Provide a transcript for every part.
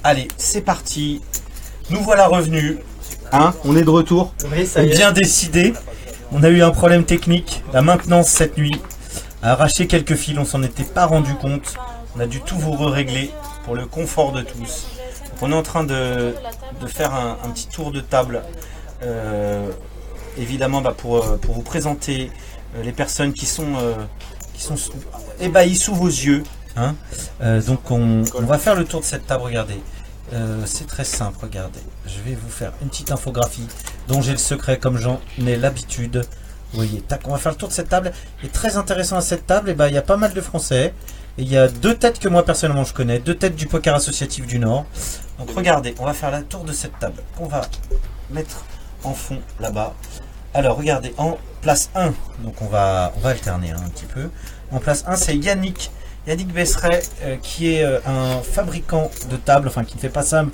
Allez, c'est parti. Nous voilà revenus. Hein, on est de retour. Oui, ça y est. Bien décidé. On a eu un problème technique. La maintenance cette nuit a arraché quelques fils. On s'en était pas rendu compte. On a dû tout vous régler pour le confort de tous. Donc on est en train de faire un petit tour de table. Évidemment pour vous présenter les personnes qui sont ébahies sous vos yeux. Hein. Donc on va faire le tour de cette table. Regardez. C'est très simple, regardez. Je vais vous faire une petite infographie dont j'ai le secret comme j'en ai l'habitude. Vous voyez, tac, on va faire le tour de cette table. Et très intéressant à cette table, et il y a pas mal de Français. Et il y a deux têtes que moi personnellement je connais, deux têtes du poker associatif du Nord. Donc regardez, on va faire le tour de cette table qu'on va mettre en fond là-bas. Alors regardez, en place 1, donc on va alterner un petit peu. En place 1, c'est Yannick Besseret, qui est un fabricant de tables, enfin qui ne fait pas ça,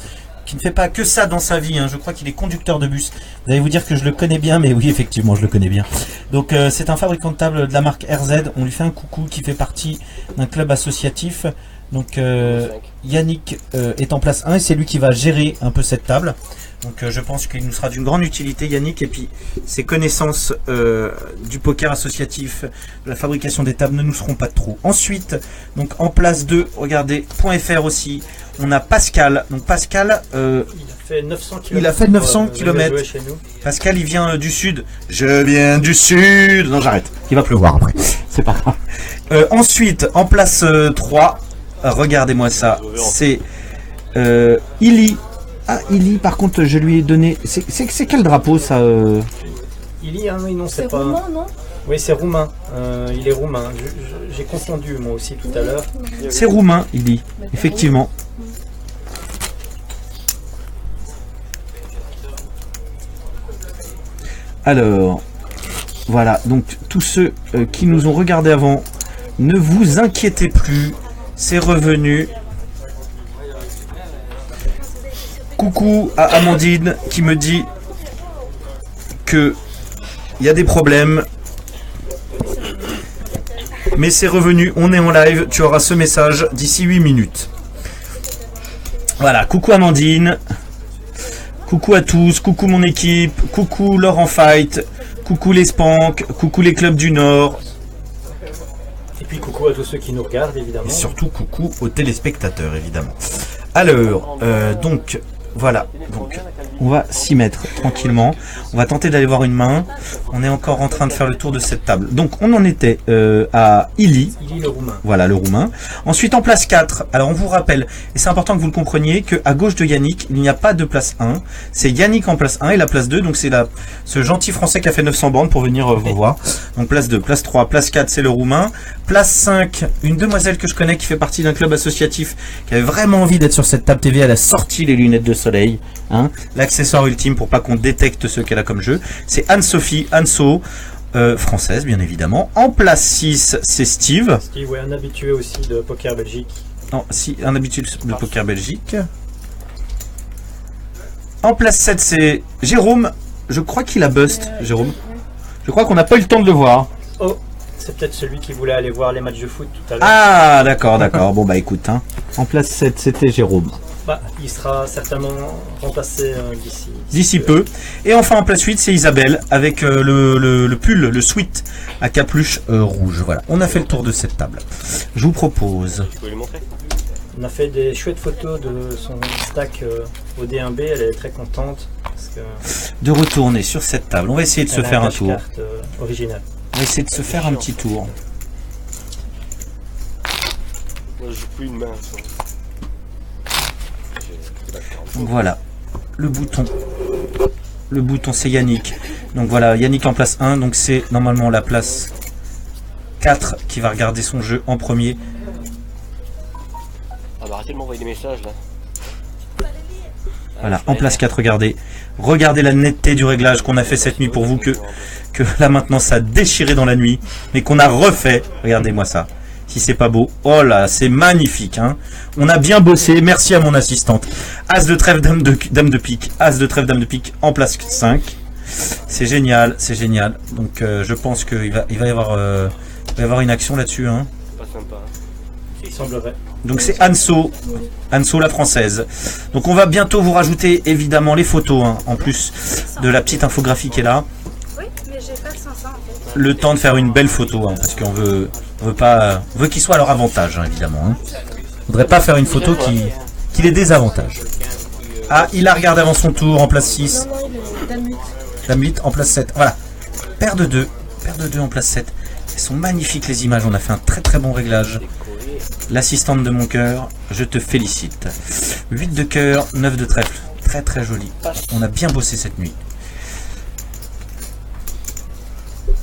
qui ne fait pas que ça dans sa vie. Hein. Je crois qu'il est conducteur de bus. Vous allez vous dire que je le connais bien, mais oui, effectivement, je le connais bien. Donc c'est un fabricant de tables de la marque RZ. On lui fait un coucou, qui fait partie d'un club associatif. Donc Yannick est en place 1 et c'est lui qui va gérer un peu cette table. Donc je pense qu'il nous sera d'une grande utilité, Yannick, et puis ses connaissances du poker associatif, de la fabrication des tables ne nous seront pas de trop. Ensuite, donc en place 2, regardez, .fr aussi, on a Pascal. Donc Pascal, il a fait 900 km. Pascal, il vient du sud. Je viens du sud. Non, j'arrête. Il va pleuvoir après. C'est pas grave. Ensuite, en place 3, regardez-moi ça, c'est Illy. Ah, Illy, par contre, je lui ai donné... C'est quel drapeau, ça Illy, hein, oui, non, c'est pas... roumain, non? Oui, c'est roumain. Il est roumain. J'ai confondu, moi aussi, tout à l'heure. C'est roumain, Illy, effectivement. Alors, voilà. Donc, tous ceux qui nous ont regardés avant, ne vous inquiétez plus. C'est revenu. Coucou à Amandine qui me dit que il y a des problèmes. Mais c'est revenu, on est en live, tu auras ce message d'ici 8 minutes. Voilà, coucou Amandine. Coucou à tous, coucou mon équipe, coucou Laurent Fight, coucou les Spank, coucou les clubs du Nord. Et puis coucou à tous ceux qui nous regardent, évidemment. Et surtout coucou aux téléspectateurs, évidemment. Alors, donc... Voilà, donc on va s'y mettre tranquillement. On va tenter d'aller voir une main. On est encore en train de faire le tour de cette table. Donc on en était à Illy. Illy le roumain. Voilà, le roumain. Ensuite en place 4. Alors on vous rappelle, et c'est important que vous le compreniez, qu'à gauche de Yannick, il n'y a pas de place 1. C'est Yannick en place 1 et la place 2. Donc c'est ce gentil français qui a fait 900 bandes pour venir vous voir. Donc place 2, place 3, place 4, c'est le roumain. Place 5, une demoiselle que je connais qui fait partie d'un club associatif qui avait vraiment envie d'être sur cette table TV. Elle a sorti les lunettes de soleil, hein, l'accessoire ultime pour pas qu'on détecte ce qu'elle a comme jeu. C'est Anne-Sophie, Anso, française bien évidemment. En place 6, c'est Steve. Steve, ouais, un habitué aussi de Poker Belgique. Non, si, un habitué de Poker Belgique. En place 7, c'est Jérôme. Je crois qu'il a bust, Jérôme. Je crois qu'on n'a pas eu le temps de le voir. Oh, c'est peut-être celui qui voulait aller voir les matchs de foot tout à l'heure. Ah, d'accord. Bon, bah écoute, hein. En place 7, c'était Jérôme. Bah, il sera certainement remplacé d'ici peu. Et enfin en place 8, c'est Isabelle avec le pull, le sweat à capuche rouge. Voilà, on a fait le tour de cette table. Je vous propose... Tu peux lui montrer? On a fait des chouettes photos de son stack au D1B, elle est très contente. Parce que de retourner sur cette table. On va essayer de se faire un tour. Original. On va essayer de se faire un petit tour. Moi, je joue plus une main. Donc voilà, le bouton c'est Yannick. Donc voilà, Yannick en place 1, donc c'est normalement la place 4 qui va regarder son jeu en premier. Ah bah arrêtez de m'envoyer des messages là. Voilà, en place 4, regardez la netteté du réglage qu'on a fait cette nuit pour vous, que là maintenant ça a déchiré dans la nuit, mais qu'on a refait. Regardez-moi ça. Si c'est pas beau, oh là, c'est magnifique, hein. On a bien bossé, merci à mon assistante. As de trèfle, dame de pique, as de trèfle, dame de pique en place 5. C'est génial, c'est génial. Donc je pense qu'il va y avoir une action là-dessus, hein. Pas sympa. Hein. semblerait. Donc c'est Anso la française. Donc on va bientôt vous rajouter évidemment les photos, hein, en plus de la petite infographie qui est là. Oui, mais j'ai pas 500 en fait. Le temps de faire une belle photo, hein, parce qu'on veut pas, on veut qu'il soit à leur avantage, hein, évidemment. Hein. On voudrait pas faire une photo qui les désavantage. Ah, il a regardé avant son tour, en place 6. Non, il est dame 8. Dame 8 en place 7. Voilà. Paire de 2 en place 7. Elles sont magnifiques les images, on a fait un très très bon réglage. L'assistante de mon cœur, je te félicite. 8 de cœur, 9 de trèfle. Très très joli. On a bien bossé cette nuit.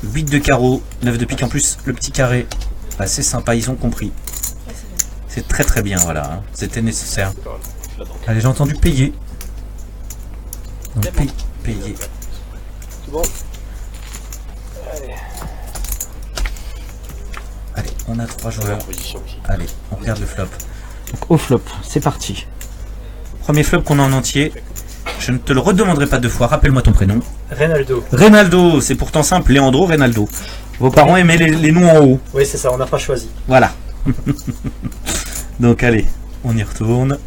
8 de carreau, 9 de pique. En plus, le petit carré, bah, c'est sympa, ils ont compris. C'est très très bien, voilà. Hein. C'était nécessaire. Allez, j'ai entendu payer. Donc, payer. C'est bon. Allez, on a 3 joueurs. Position aussi. Allez, on regarde le flop. Donc au flop, c'est parti. Premier flop qu'on a en entier. Je ne te le redemanderai pas deux fois. Rappelle-moi ton prénom. Reynaldo. Reynaldo, c'est pourtant simple. Leandro Reynaldo. Vos parents aimaient les noms en haut. Oui, c'est ça, on n'a pas choisi. Voilà. Donc allez, on y retourne.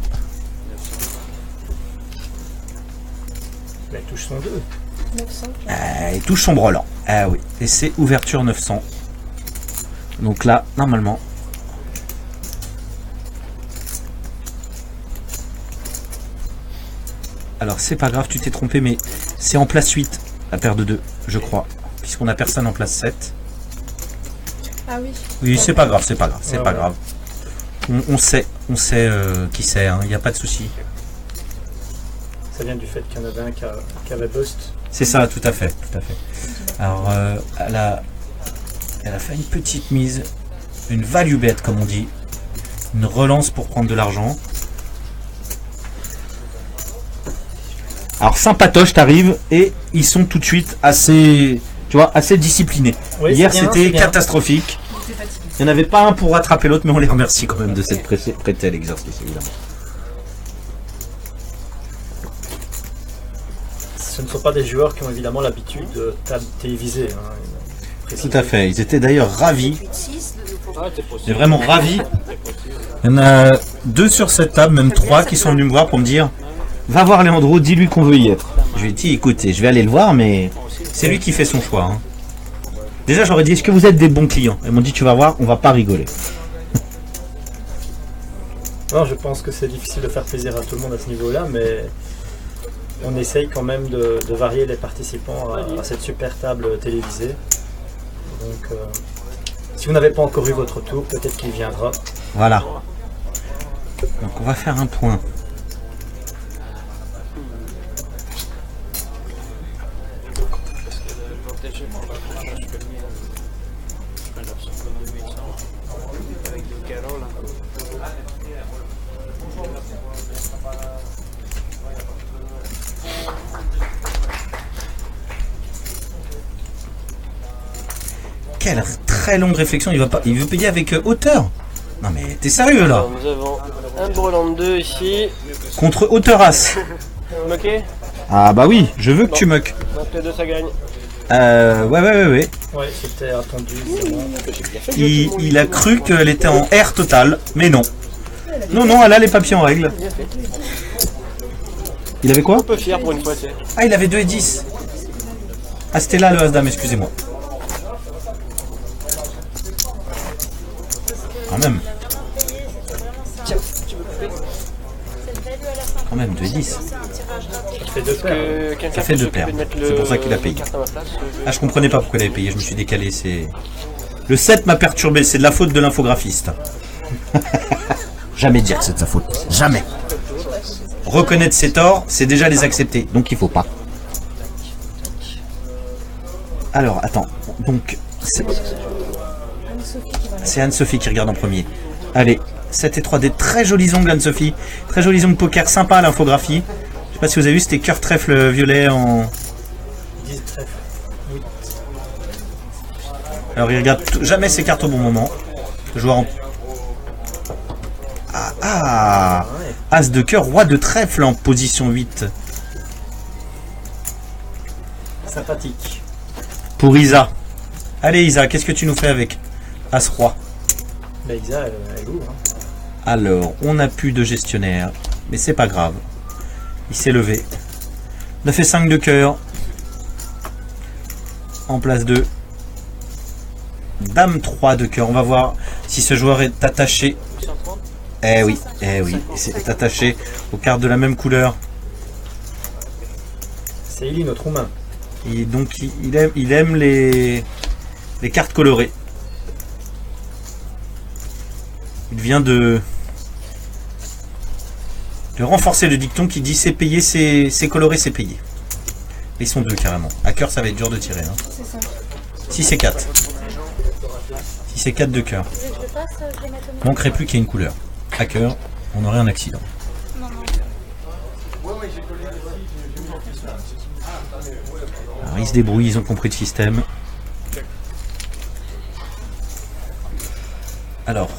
Mais touche son 2. 900. Il touche son brelan. Ah oui. Et c'est ouverture 900. Donc là, normalement. Alors c'est pas grave, tu t'es trompé, mais c'est en place 8, la paire de 2, je crois. Puisqu'on a personne en place 7. Ah oui. Oui, c'est pas grave, c'est pas grave, c'est Ouais, pas ouais. grave. On sait qui c'est, il n'y a pas de souci. Ça vient du fait qu'il y en avait un qui avait bust. C'est ça, tout à fait, tout à fait. Alors, elle a fait une petite mise, une value bet comme on dit, une relance pour prendre de l'argent. Alors sympatoche, t'arrives et ils sont tout de suite assez, tu vois, assez disciplinés. Oui, Hier c'est bien, c'était c'est bien. catastrophique. Il n'y en avait pas un pour rattraper l'autre, mais on les remercie quand même de s'être prêtés à l'exercice évidemment. Ce ne sont pas des joueurs qui ont évidemment l'habitude de table télévisée. Hein, Tout à fait, ils étaient d'ailleurs ravis. 6 de nouveau. Ah, t'es possible. J'étais vraiment ravi. Il y en a 2 sur cette table, même 3 qui sont venus me voir pour me dire va voir Leandro, dis-lui qu'on veut y être. Je lui ai dit écoutez, je vais aller le voir, mais c'est lui qui fait son choix. Hein. Déjà, j'aurais dit est-ce que vous êtes des bons clients? Ils m'ont dit tu vas voir, on va pas rigoler. Non, je pense que c'est difficile de faire plaisir à tout le monde à ce niveau-là, mais on essaye quand même de varier les participants à cette super table télévisée. Donc, si vous n'avez pas encore eu votre tour, peut-être qu'il viendra. Voilà. Donc on va faire un point. Quelle très longue réflexion, il veut payer avec hauteur. Non mais t'es sérieux là? Alors, nous avons un brelan de 2 ici. Contre hauteur as. Ok. Ah bah oui, je veux que tu muck. Donc les deux ça gagne. Ouais. Ouais, c'était attendu. évidemment. Il a cru qu'elle était en R total, mais non. Non, elle a les papiers en règle. Il avait quoi? Un peu fier pour une fois, c'est. Ah, il avait 2 et 10. Ah, c'était là le As-Dame, excusez-moi. Quand même. Quand même, 2 et 10. Ça fait deux paires. Ça fait 2 paires. C'est pour ça qu'il a payé. Ah, je comprenais pas pourquoi il avait payé, je me suis décalé. Le 7 m'a perturbé, c'est de la faute de l'infographiste. Jamais dire que c'est de sa faute. Jamais. Reconnaître ses torts, c'est déjà les accepter. Donc il faut pas. Alors, attends. Donc, c'est Anne-Sophie qui regarde en premier. Allez, 7 et 3, des très jolis ongles, Anne-Sophie. Très jolis ongles poker, sympa à l'infographie. Je sais pas si vous avez vu, c'était cœur trèfle violet en... 10 trèfles. Oui. Alors il regarde jamais ses cartes au bon moment. Le joueur en... Ah, As de cœur, roi de trèfle en position 8. Sympathique. Pour Isa. Allez Isa, qu'est-ce que tu nous fais avec As roi? Mais Isa, elle ouvre. Hein. Alors, on n'a plus de gestionnaire, mais c'est pas grave. Il s'est levé. 9 et 5 de cœur. En place 2. Dame 3 de cœur. On va voir si ce joueur est attaché. Eh oui, c'est attaché aux cartes de la même couleur. C'est Eli, notre roumain. Et donc il aime les cartes colorées. Il vient de renforcer le dicton qui dit c'est payé, c'est coloré, c'est payé. Ils sont deux carrément. À cœur, ça va être dur de tirer. Hein. C'est ça. 6 et 4. 6 et 4 de cœur. Manquerait plus qu'il y ait une couleur. À cœur, on aurait un accident. Non, non. Alors, ils se débrouillent, ils ont compris le système. Alors,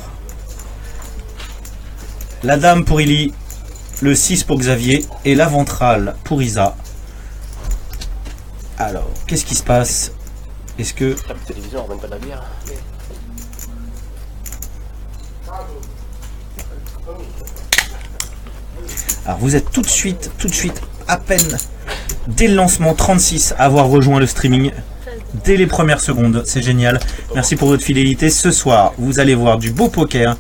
la dame pour Ili, le 6 pour Xavier et la ventrale pour Isa. Alors, qu'est-ce qui se passe? Est-ce que... La télévision, on ramène pas de la bière. Alors, vous êtes tout de suite, à peine, dès le lancement 36, à avoir rejoint le streaming. Dès les premières secondes, c'est génial. Merci pour votre fidélité. Ce soir, vous allez voir du beau poker.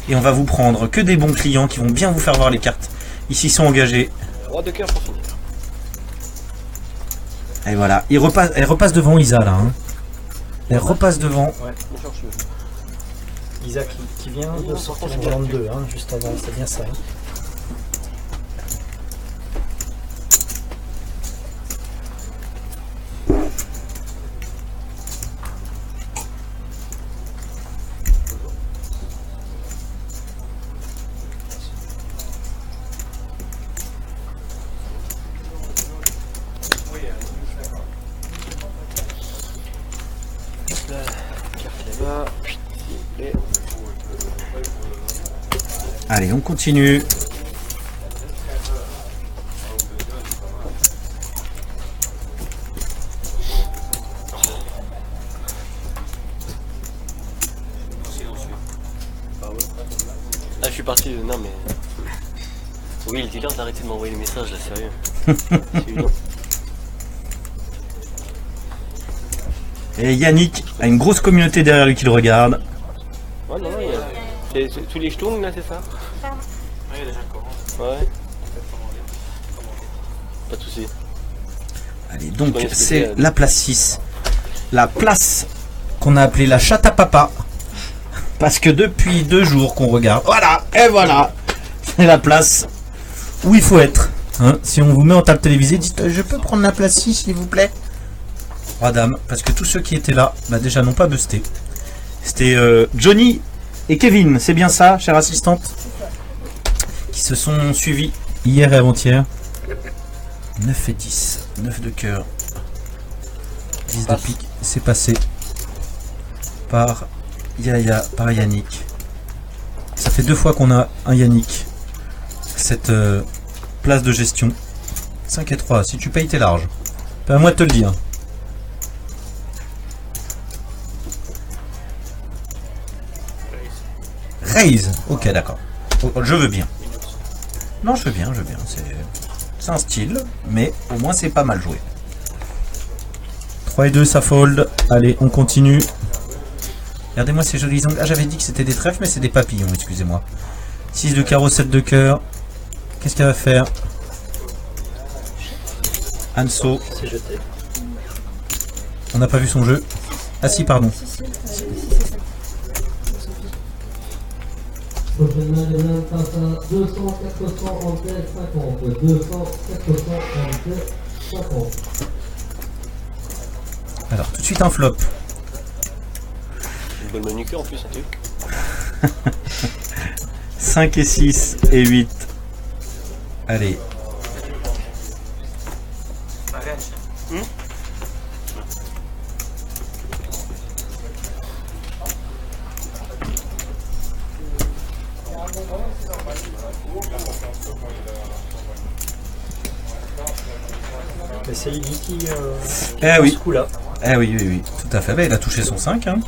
Et on va vous prendre que des bons clients qui vont bien vous faire voir les cartes. Ici sont engagés. Roi de cœur pour finir. Et voilà, elle repasse devant Isa là. Hein. Elle repasse devant. Ouais. Isa qui vient de sortir en 42, hein, juste avant, c'est bien ça. Hein. Allez, on continue. Ah, je suis parti. Non, mais. Oui, le dealer d'arrêter de m'envoyer les messages, là, sérieux. C'est évident. Et Yannick a une grosse communauté derrière lui qui le regarde. Ouais, non, il y a. C'est tous les jetons, là, c'est ça? Pardon. Ouais, il y a déjà le Coran. Ouais. Pas de soucis. Allez, donc c'est la place 6. La place qu'on a appelée la chatte à papa. Parce que depuis 2 jours qu'on regarde. Voilà, et voilà. C'est la place où il faut être. Hein, si on vous met en table télévisée, dites je peux prendre la place 6 s'il vous plaît. Oh dame, parce que tous ceux qui étaient là, bah déjà n'ont pas busté. C'était Johnny et Kevin, c'est bien ça, chère assistante, qui se sont suivis hier et avant-hier. 9 et 10, 9 de cœur, 10 de pique, c'est passé par Yaya, par Yannick. Ça fait 2 fois qu'on a un Yannick, cette place de gestion. 5 et 3, si tu payes t'es large, pas à moi de te le dire. Raise, ok d'accord, je veux bien. Non je veux bien, c'est un style, mais au moins c'est pas mal joué. 3 et 2 ça fold, allez on continue. Regardez-moi ces jolis angles, ah j'avais dit que c'était des trèfles mais c'est des papillons, excusez-moi. 6 de carreau, 7 de cœur, qu'est-ce qu'elle va faire? Anso, C'est jeté. on n'a pas vu son jeu. Ah si pardon. Prochaine main de l'un passe à 200, 400, 50. 200, 400, 50. Alors tout de suite un flop. Une bonne manucure en plus, un truc. 5 et 6 et 8. Allez. Mais c'est Eli qui Eh oui. ce coup-là. Eh oui, oui, oui, tout à fait. Bah, il a touché son 5. Hein.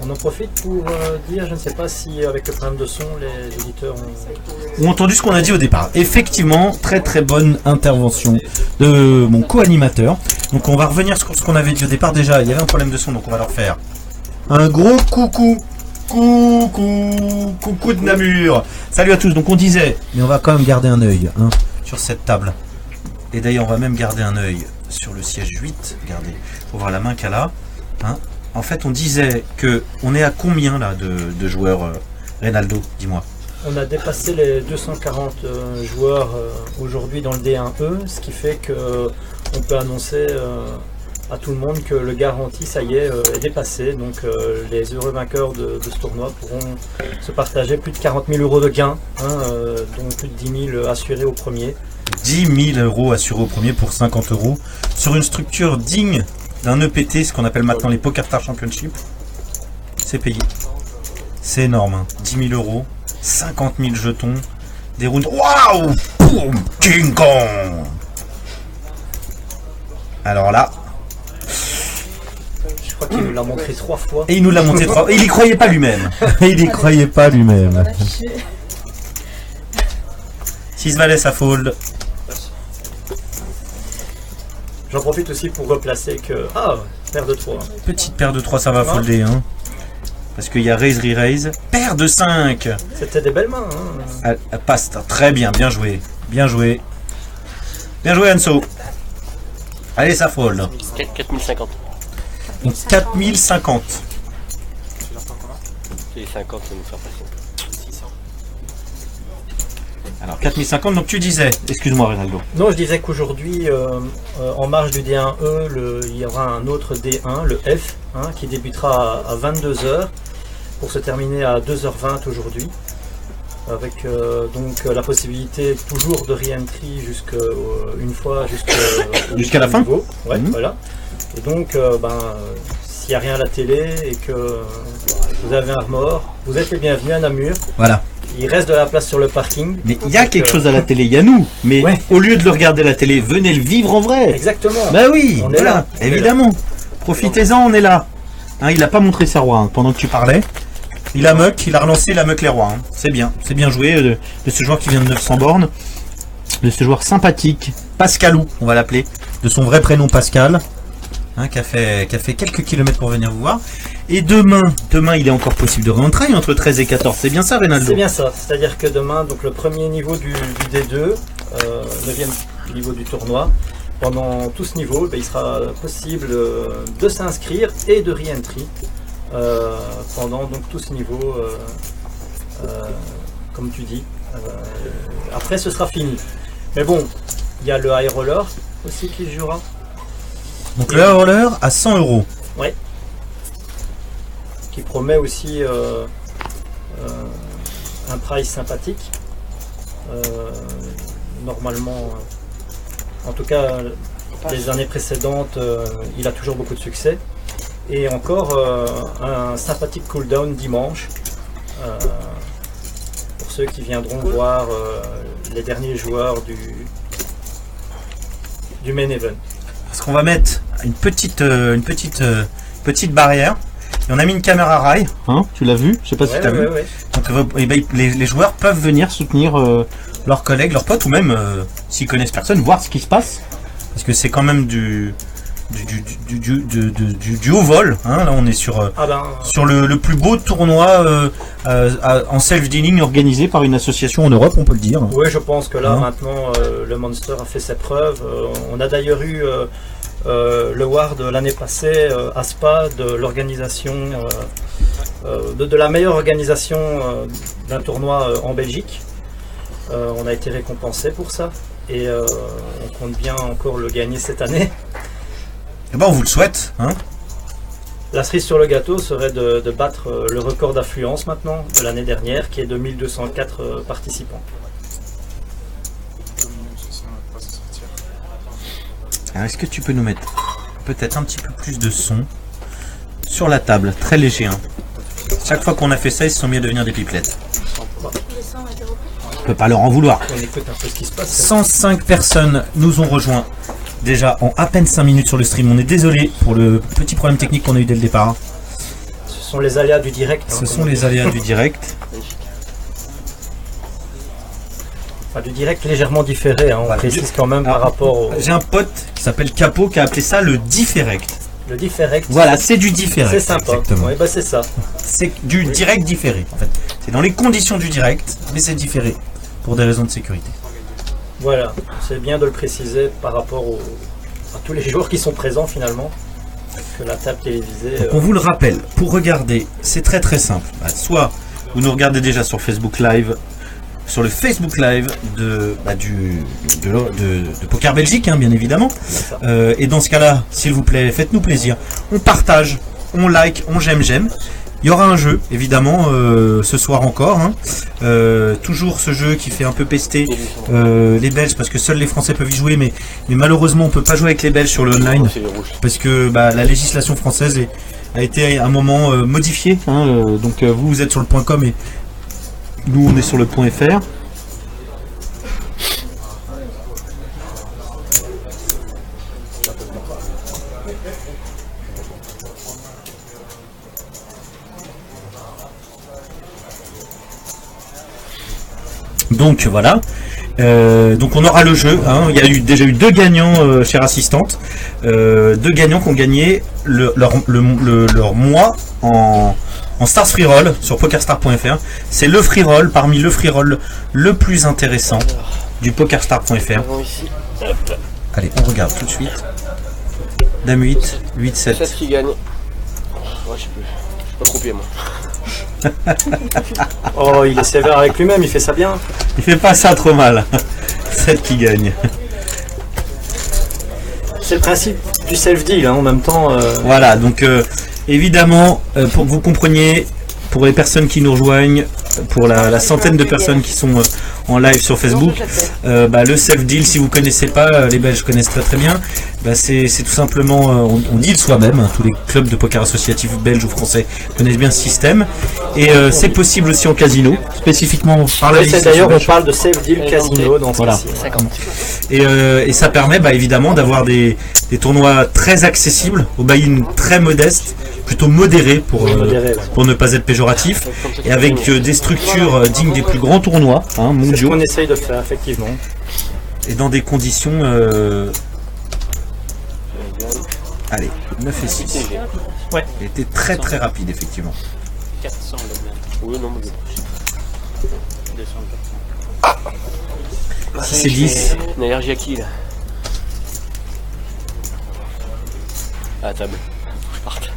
On en profite pour dire, je ne sais pas si avec le problème de son, les auditeurs ont entendu ce qu'on a dit au départ. Effectivement, très très bonne intervention de mon co-animateur. Donc on va revenir sur ce qu'on avait dit au départ. Déjà, il y avait un problème de son, donc on va leur faire un gros coucou. Coucou de Namur. Salut à tous. Donc on disait, mais on va quand même garder un œil sur cette table. Et d'ailleurs, on va même garder un œil sur le siège 8. Regardez, faut voir la main qu'elle a. En fait, on disait que on est à combien là de joueurs, Reynaldo, dis-moi. On a dépassé les 240 joueurs aujourd'hui dans le D1E, ce qui fait que on peut annoncer à tout le monde que le garantie, ça y est dépassé. Donc les heureux vainqueurs de ce tournoi pourront se partager plus de 40 000 euros de gains, dont plus de 10 000 assurés au premier. 10 000 euros assurés au premier pour 50 euros sur une structure digne d'un EPT, ce qu'on appelle maintenant les Poker Star Championship. C'est payé. C'est énorme. 10 000 euros, 50 000 jetons, des rounds. Waouh! Boum! King Kong! Alors là. Je crois qu'il nous l'a montré 3 fois. Et il nous l'a montré 3 fois. Et il y croyait pas lui-même. Il y croyait pas lui-même. 6 valets, ça fold. J'en profite aussi pour replacer que... Ah, paire de 3. Petite paire de 3, ça va folder. Parce qu'il y a raise, re-raise. Paire de 5. C'était des belles mains. Elle passe très bien, bien joué. Bien joué. Bien joué, Anso. Allez, ça fold. 4050. Donc 4050. Et 50, ça nous fera passer. 600. Alors 4050, donc tu disais, excuse-moi Reynaldo. Non, je disais qu'aujourd'hui, en marge du D1E, il y aura un autre D1, le F, qui débutera à 22h pour se terminer à 2h20 aujourd'hui. Avec donc la possibilité toujours de re-entry une fois jusqu'à la fin. Ouais, voilà. Et donc, s'il n'y a rien à la télé et que vous avez un remords, vous êtes les bienvenus à Namur. Voilà. Il reste de la place sur le parking. Mais il y a quelque chose à la télé, il y a nous. Mais au lieu de le regarder à la télé, venez le vivre en vrai. Exactement. Bah oui, on est là. Évidemment. Profitez-en, on est là. Il n'a pas montré ses rois pendant que tu parlais. Il a relancé la muck les rois. C'est bien joué de ce joueur qui vient de 900 bornes. De ce joueur sympathique, Pascalou, on va l'appeler. De son vrai prénom Pascal. Qui a fait quelques kilomètres pour venir vous voir. Et demain, il est encore possible de rentrer entre 13 et 14. C'est bien ça, Reynaldo? C'est bien ça. C'est-à-dire que demain, donc le premier niveau du D2, 9e niveau du tournoi, pendant tout ce niveau, il sera possible de s'inscrire et de re-entry pendant donc tout ce niveau, comme tu dis. Après, ce sera fini. Mais bon, il y a le high roller aussi qui jouera. Donc le roller à 100 euros. Ouais. Qui promet aussi un price sympathique. Normalement, en tout cas, les années précédentes, il a toujours beaucoup de succès. Et encore un sympathique cooldown dimanche. Pour ceux qui viendront voir les derniers joueurs du main event. Parce qu'on va mettre une petite barrière. Et on a mis une caméra rail, tu l'as vu, je sais pas si tu as vu. Ouais. Donc les joueurs peuvent venir soutenir leurs collègues, leurs potes, ou même s'ils connaissent personne, voir ce qui se passe. Parce que c'est quand même du haut vol. Là on est sur le plus beau tournoi en self-dealing organisé par une association en Europe, on peut le dire. Oui, je pense que là maintenant le Monster a fait ses preuves. On a d'ailleurs eu le Ward l'année passée à Spa de l'organisation de la meilleure organisation d'un tournoi en Belgique. On a été récompensé pour ça et on compte bien encore le gagner cette année. Eh ben on vous le souhaite. La cerise sur le gâteau serait de battre le record d'affluence maintenant de l'année dernière qui est de 1204 participants. Alors est-ce que tu peux nous mettre peut-être un petit peu plus de son sur la table, très léger. Chaque fois qu'on a fait ça, ils se sont mis à devenir des pipelettes. On peut pas leur en vouloir. On écoute un peu ce qui se passe. 105 personnes nous ont rejoints déjà en à peine 5 minutes sur le stream. On est désolé pour le petit problème technique qu'on a eu dès le départ. Ce sont les aléas du direct. Ce sont les aléas du direct. Enfin, du direct légèrement différé, hein, on Voilà. précise quand même par Alors, rapport au J'ai un pote qui s'appelle Capo qui a appelé ça le différect. le direct. Voilà, c'est du différect. C'est sympa. Exactement. Oui, bah c'est ça. C'est du direct différé en fait. C'est dans les conditions du direct, mais c'est différé pour des raisons de sécurité. Voilà, c'est bien de le préciser par rapport à tous les joueurs qui sont présents finalement. Que la table télévisée. Donc on vous le rappelle, pour regarder, c'est très très simple. Bah, soit vous nous regardez déjà sur Facebook Live, sur le Facebook Live de Poker Belgique, hein, bien évidemment. ça. Et dans ce cas-là, s'il vous plaît, faites-nous plaisir. On partage, on like, on j'aime. Il y aura un jeu, évidemment, ce soir encore. Hein. Toujours ce jeu qui fait un peu pester les Belges, parce que seuls les Français peuvent y jouer, mais malheureusement, on peut pas jouer avec les Belges sur le online, C'est les rouges. parce que la législation française a été à un moment modifiée. Hein, donc vous êtes sur le .com et nous, on est sur le .fr. Donc voilà. Donc on aura le jeu. Hein. Il y a déjà eu 2 gagnants, chère assistante. 2 gagnants qui ont gagné leur mois en Stars Free Roll sur pokerstar.fr. C'est le free roll parmi le free roll le plus intéressant du pokerstar.fr. Avant ici. Allez, on regarde tout de suite. Dame 8, 8, 7. 7 qui gagne. Ouais, je sais plus. Je suis pas croupier moi. Oh, il est sévère avec lui-même, il fait ça bien. Il fait pas ça trop mal. 7 qui gagne. C'est le principe du self-deal, hein, en même temps. Voilà, donc évidemment, pour que vous compreniez, pour les personnes qui nous rejoignent, pour la centaine de personnes qui sont en live sur Facebook, le self-deal, si vous connaissez pas, les Belges connaissent très très bien, c'est tout simplement, on deal soi-même, hein, tous les clubs de poker associatifs belges ou français connaissent bien ce système, et c'est possible aussi en casino, spécifiquement par la Et c'est législation d'ailleurs, on belge. parle de self-deal casino dans ce Voilà. cas-ci. 50. Et ça permet évidemment d'avoir des tournois très accessibles, au buy-in très modeste, plutôt modéré Modéré, ouais. pour ne pas être péjoratif, et avec des structures dignes des plus grands tournois C'est ce mondiaux, qu'on essaye de faire, effectivement. et dans des conditions... Allez, 9 et 6. Ouais. Il était très très rapide effectivement. 400 le même. Oui, non, mais 6 et 10. une allergie à qui là? À la table. Je parte.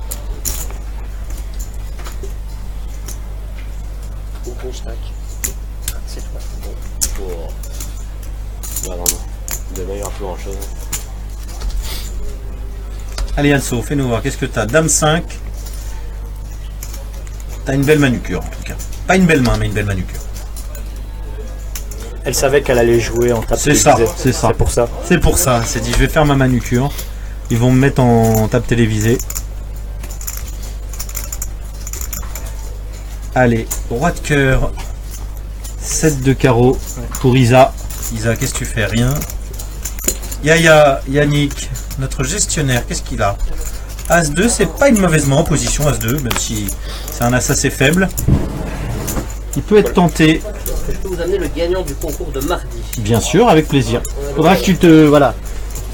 C'est toi. Bon. Bah non, non. Demain il n'y aura plus grand chose. Allez Anso, fais-nous voir, qu'est-ce que t'as? Dame 5. T'as une belle manucure en tout cas. Pas une belle main, mais une belle manucure. Elle savait qu'elle allait jouer en table C'est ça, télévisée. c'est ça. C'est pour ça. C'est pour ça, c'est dit je vais faire ma manucure. Ils vont me mettre en table télévisée. Allez, roi de cœur. 7 de carreau pour Isa. Isa, qu'est-ce que tu fais? Rien. Yaya, Yannick, notre gestionnaire, qu'est-ce qu'il a? As-2, c'est pas une mauvaise main en position As-2, même si c'est un As assez faible. Il peut être tenté. Je peux vous amener le gagnant du concours de mardi. Bien sûr, avec plaisir. Faudra que tu te... Voilà.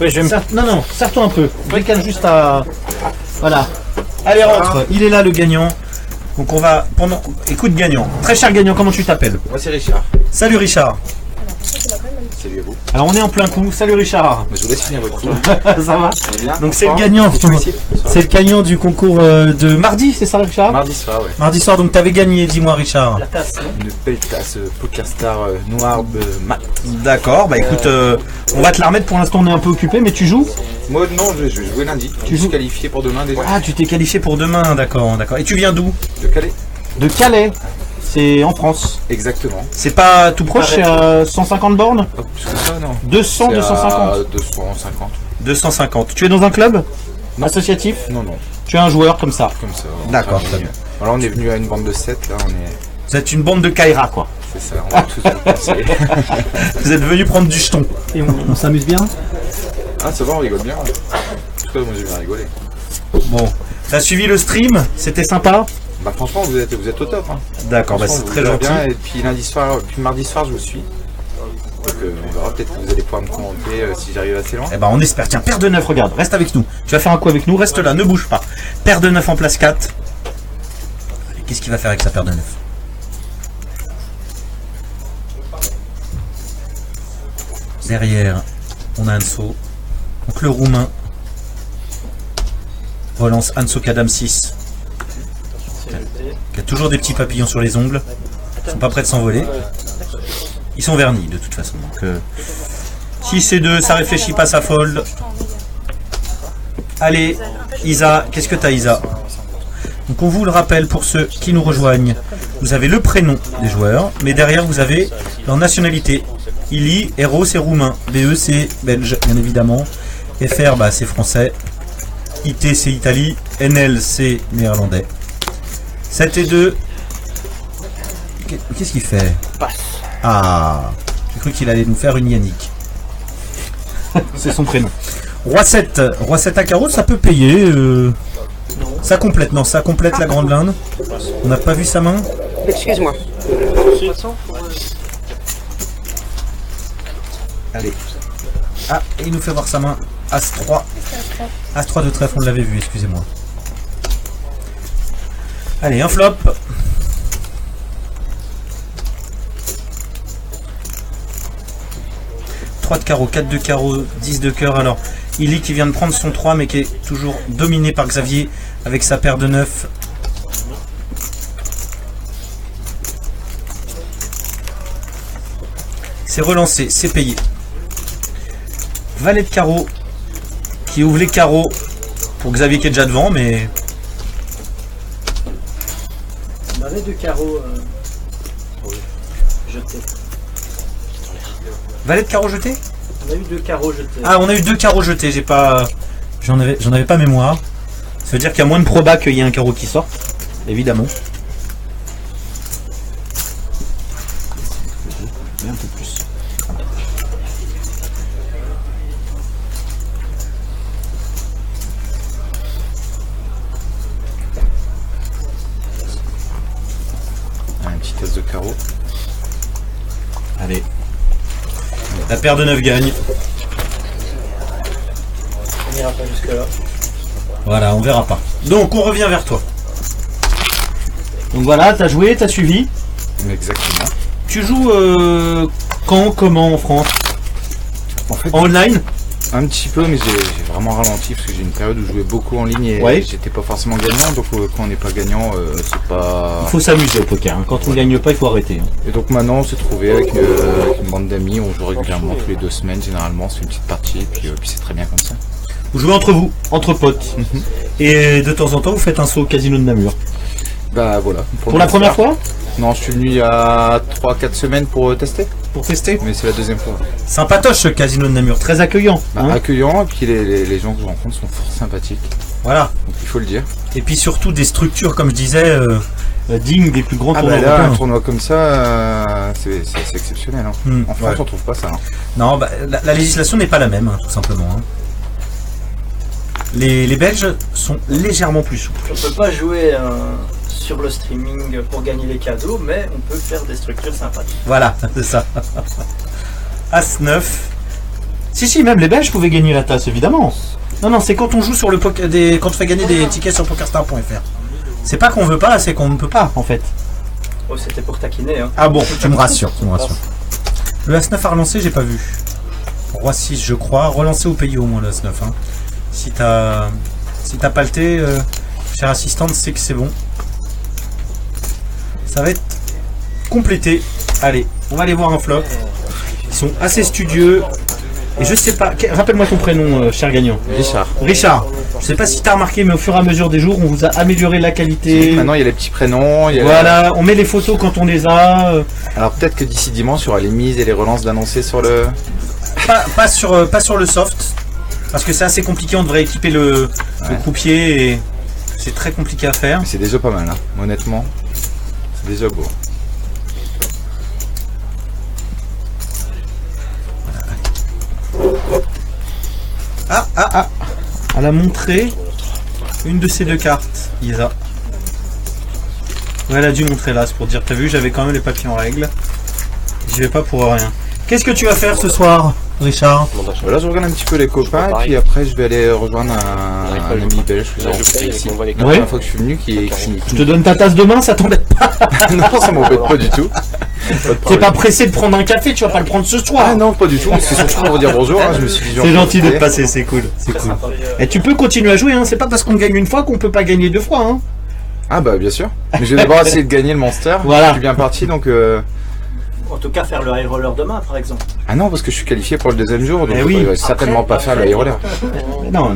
Oui, je vais me... Non, serre-toi un peu. Décale juste à... Voilà. Allez, rentre. Il est là, le gagnant. Donc on va... Écoute, gagnant. Très cher gagnant, comment tu t'appelles? Moi c'est Richard. Salut Richard. Salut à vous. Alors on est en plein coup. Salut Richard. Je vous laisse finir votre tour. Ça va? Ça va bien? Donc c'est le gagnant. C'est le gagnant du concours de mardi, c'est ça Richard? Mardi soir, ouais. Mardi soir, donc t'avais gagné, dis-moi Richard. La tasse, non? Une belle tasse PokerStar noire mat. D'accord, bah écoute, on va te la remettre, pour l'instant on est un peu occupé, mais tu joues? Moi non, je vais jouer lundi. Je suis qualifié pour demain déjà. Ah, tu t'es qualifié pour demain, d'accord. Et tu viens d'où? De Calais. De Calais. C'est en France. Exactement. C'est pas tout proche, c'est à 150 bornes? Oh, plus que ça, non. 200, C'est 250. à 250. 250. Tu es dans un club associatif? Non, non, Tu es un joueur comme ça? comme ça. D'accord, Enfin, très bien. Voilà, on est venu à une bande de 7, là on est... Vous êtes une bande de Kaira, quoi. C'est ça, on va tous le penser. Vous êtes venu prendre du jeton. Et on s'amuse bien. Ah ça va, on rigole bien. En tout cas, moi j'ai bien rigolé. Bon. T'as suivi le stream? C'était sympa? Bah franchement, vous êtes au top. Hein. D'accord, bah c'est Franchement, très vous jouez gentil. bien. Et puis lundi soir, puis mardi soir, je vous suis. Donc on verra, peut-être que vous allez pouvoir me commenter si j'arrive assez loin. Eh ben on espère. Tiens, paire de 9, regarde, reste avec nous. Tu vas faire un coup avec nous, reste là, ne bouge pas. Paire de 9 en place 4. Qu'est-ce qu'il va faire avec sa paire de 9? Derrière, on a Anso. Donc le roumain relance Anso Kadam 6. Qui a toujours des petits papillons sur les ongles. Ils sont pas prêts de s'envoler. Ils sont vernis de toute façon. Donc 6 et 2, ça réfléchit pas, ça fold. Allez, Isa, qu'est-ce que t'as Isa? Donc on vous le rappelle pour ceux qui nous rejoignent. Vous avez le prénom des joueurs, mais derrière vous avez leur nationalité. Ili, Héros c'est roumain, BE c'est belge bien évidemment, FR bah, c'est français, IT c'est Italie, NL c'est néerlandais. 7 et 2. Qu'est-ce qu'il fait? Passe. Ah, j'ai cru qu'il allait nous faire une Yannick. C'est son prénom. Roi 7 à carreau, ça peut payer. Ça complète, non, ça complète la grande blinde. On n'a pas vu sa main. Excuse-moi. Allez. Ah, et il nous fait voir sa main. As 3. As 3 de trèfle, on l'avait vu, excusez-moi. Allez, un flop. De carreau, 4 de carreau, 10 de cœur. Alors, Ili qui vient de prendre son 3 mais qui est toujours dominé par Xavier avec sa paire de 9. C'est relancé, c'est payé. Valet de carreau qui ouvre les carreaux pour Xavier qui est déjà devant, mais On avait 2 carreaux jetés. valet de carreau jeté. On a eu 2 carreaux jetés. Ah, on a eu 2 carreaux jetés, j'ai pas. J'en avais pas mémoire. Ça veut dire qu'il y a moins de proba qu'il y ait un carreau qui sorte, évidemment. Mais un peu plus. Un petit test de carreau. Allez. La paire de 9 gagne. On n'ira pas jusque là. Voilà, on verra pas. Donc on revient vers toi. Donc voilà, t'as joué, t'as suivi. Exactement. Tu joues quand, comment en France? En fait, Online? un petit peu, mais j'ai vraiment ralenti parce que j'ai une période où je jouais beaucoup en ligne et Ouais. j'étais pas forcément gagnant. Donc quand on n'est pas gagnant, c'est pas. Il faut s'amuser au poker. Hein. Quand on gagne pas, il faut arrêter. Hein. Et donc maintenant, on s'est trouvé avec une bande d'amis. On joue régulièrement tous les 2 semaines. Généralement, on se fait une petite partie et puis c'est très bien comme ça. Vous jouez entre vous, entre potes. Et de temps en temps, vous faites un saut au casino de Namur. Bah voilà. Pour la première fois? Non, je suis venu il y a 3-4 semaines pour tester. Pour tester? Mais c'est la deuxième fois. Sympatoche ce casino de Namur, très accueillant. Bah, hein. accueillant, et puis les gens que je rencontre sont fort sympathiques. Voilà. Donc il faut le dire. Et puis surtout des structures, comme je disais, dignes des plus grands Ah tournois bah là, un européens. tournoi comme ça, c'est exceptionnel. Hein. En France, ouais. on trouve pas ça. Hein. Non, bah, la législation n'est pas la même, hein, tout simplement. Hein. Les Belges sont légèrement plus souples. On peut pas jouer sur le streaming pour gagner les cadeaux, mais on peut faire des structures sympathiques. Voilà, c'est ça. As 9. Si, même les Belges pouvaient gagner la tasse, évidemment. Non, c'est quand on joue sur le poker, quand on fait gagner des tickets sur pokerstar.fr. C'est pas qu'on veut pas, c'est qu'on ne peut pas, en fait. Oh, c'était pour taquiner, hein. Ah bon, tu me rassures, Le As 9 a relancé, j'ai pas vu. Roi 6, je crois. Relancé au pays au moins, le As 9. Hein. Si t'as palté, chère assistante, c'est que c'est bon. Ça va être complété. Allez, on va aller voir un flop. Ils sont assez studieux. Et je sais pas, rappelle-moi ton prénom, cher gagnant. Richard. Richard. Je sais pas si t'as remarqué, mais au fur et à mesure des jours, on vous a amélioré la qualité. Maintenant, il y a les petits prénoms. Il y a Voilà, on met les photos quand on les a. Alors peut-être que d'ici dimanche, il y aura les mises et les relances d'annoncer sur le... Pas sur le soft. Parce que c'est assez compliqué, on devrait équiper le croupier et c'est très compliqué à faire. Mais c'est déjà pas mal, hein. Honnêtement. C'est déjà beau. Elle a montré une de ces 2 cartes, Isa. Ouais, elle a dû montrer là, c'est pour dire, t'as vu, j'avais quand même les papiers en règle. J'y vais pas pour rien. Qu'est-ce que tu vas faire ce soir, Richard? Voilà, je regarde un petit peu les copains, et puis après je vais aller rejoindre un ami belge que j'ai rencontré ici. La première fois que je suis venu, qui Je te donne ta tasse de main, ça t'embête pas? Non, ça m'embête pas du tout. T'es pas pressé de prendre un café, tu vas pas le prendre ce soir? Ah non, pas du tout, c'est surtout pour vous dire bonjour, hein, je me suis dit... C'est gentil de te passer, c'est cool, c'est cool. Et tu peux continuer à jouer, hein, c'est pas parce qu'on gagne une fois qu'on peut pas gagner deux fois, hein. Ah bah bien sûr, mais je vais d'abord essayer de gagner le Monster, voilà. Je suis bien parti donc... En tout cas, faire le high roller demain, par exemple. Ah non, parce que je suis qualifié pour le deuxième jour, donc oui. je vais certainement pas faire le high roller. Non,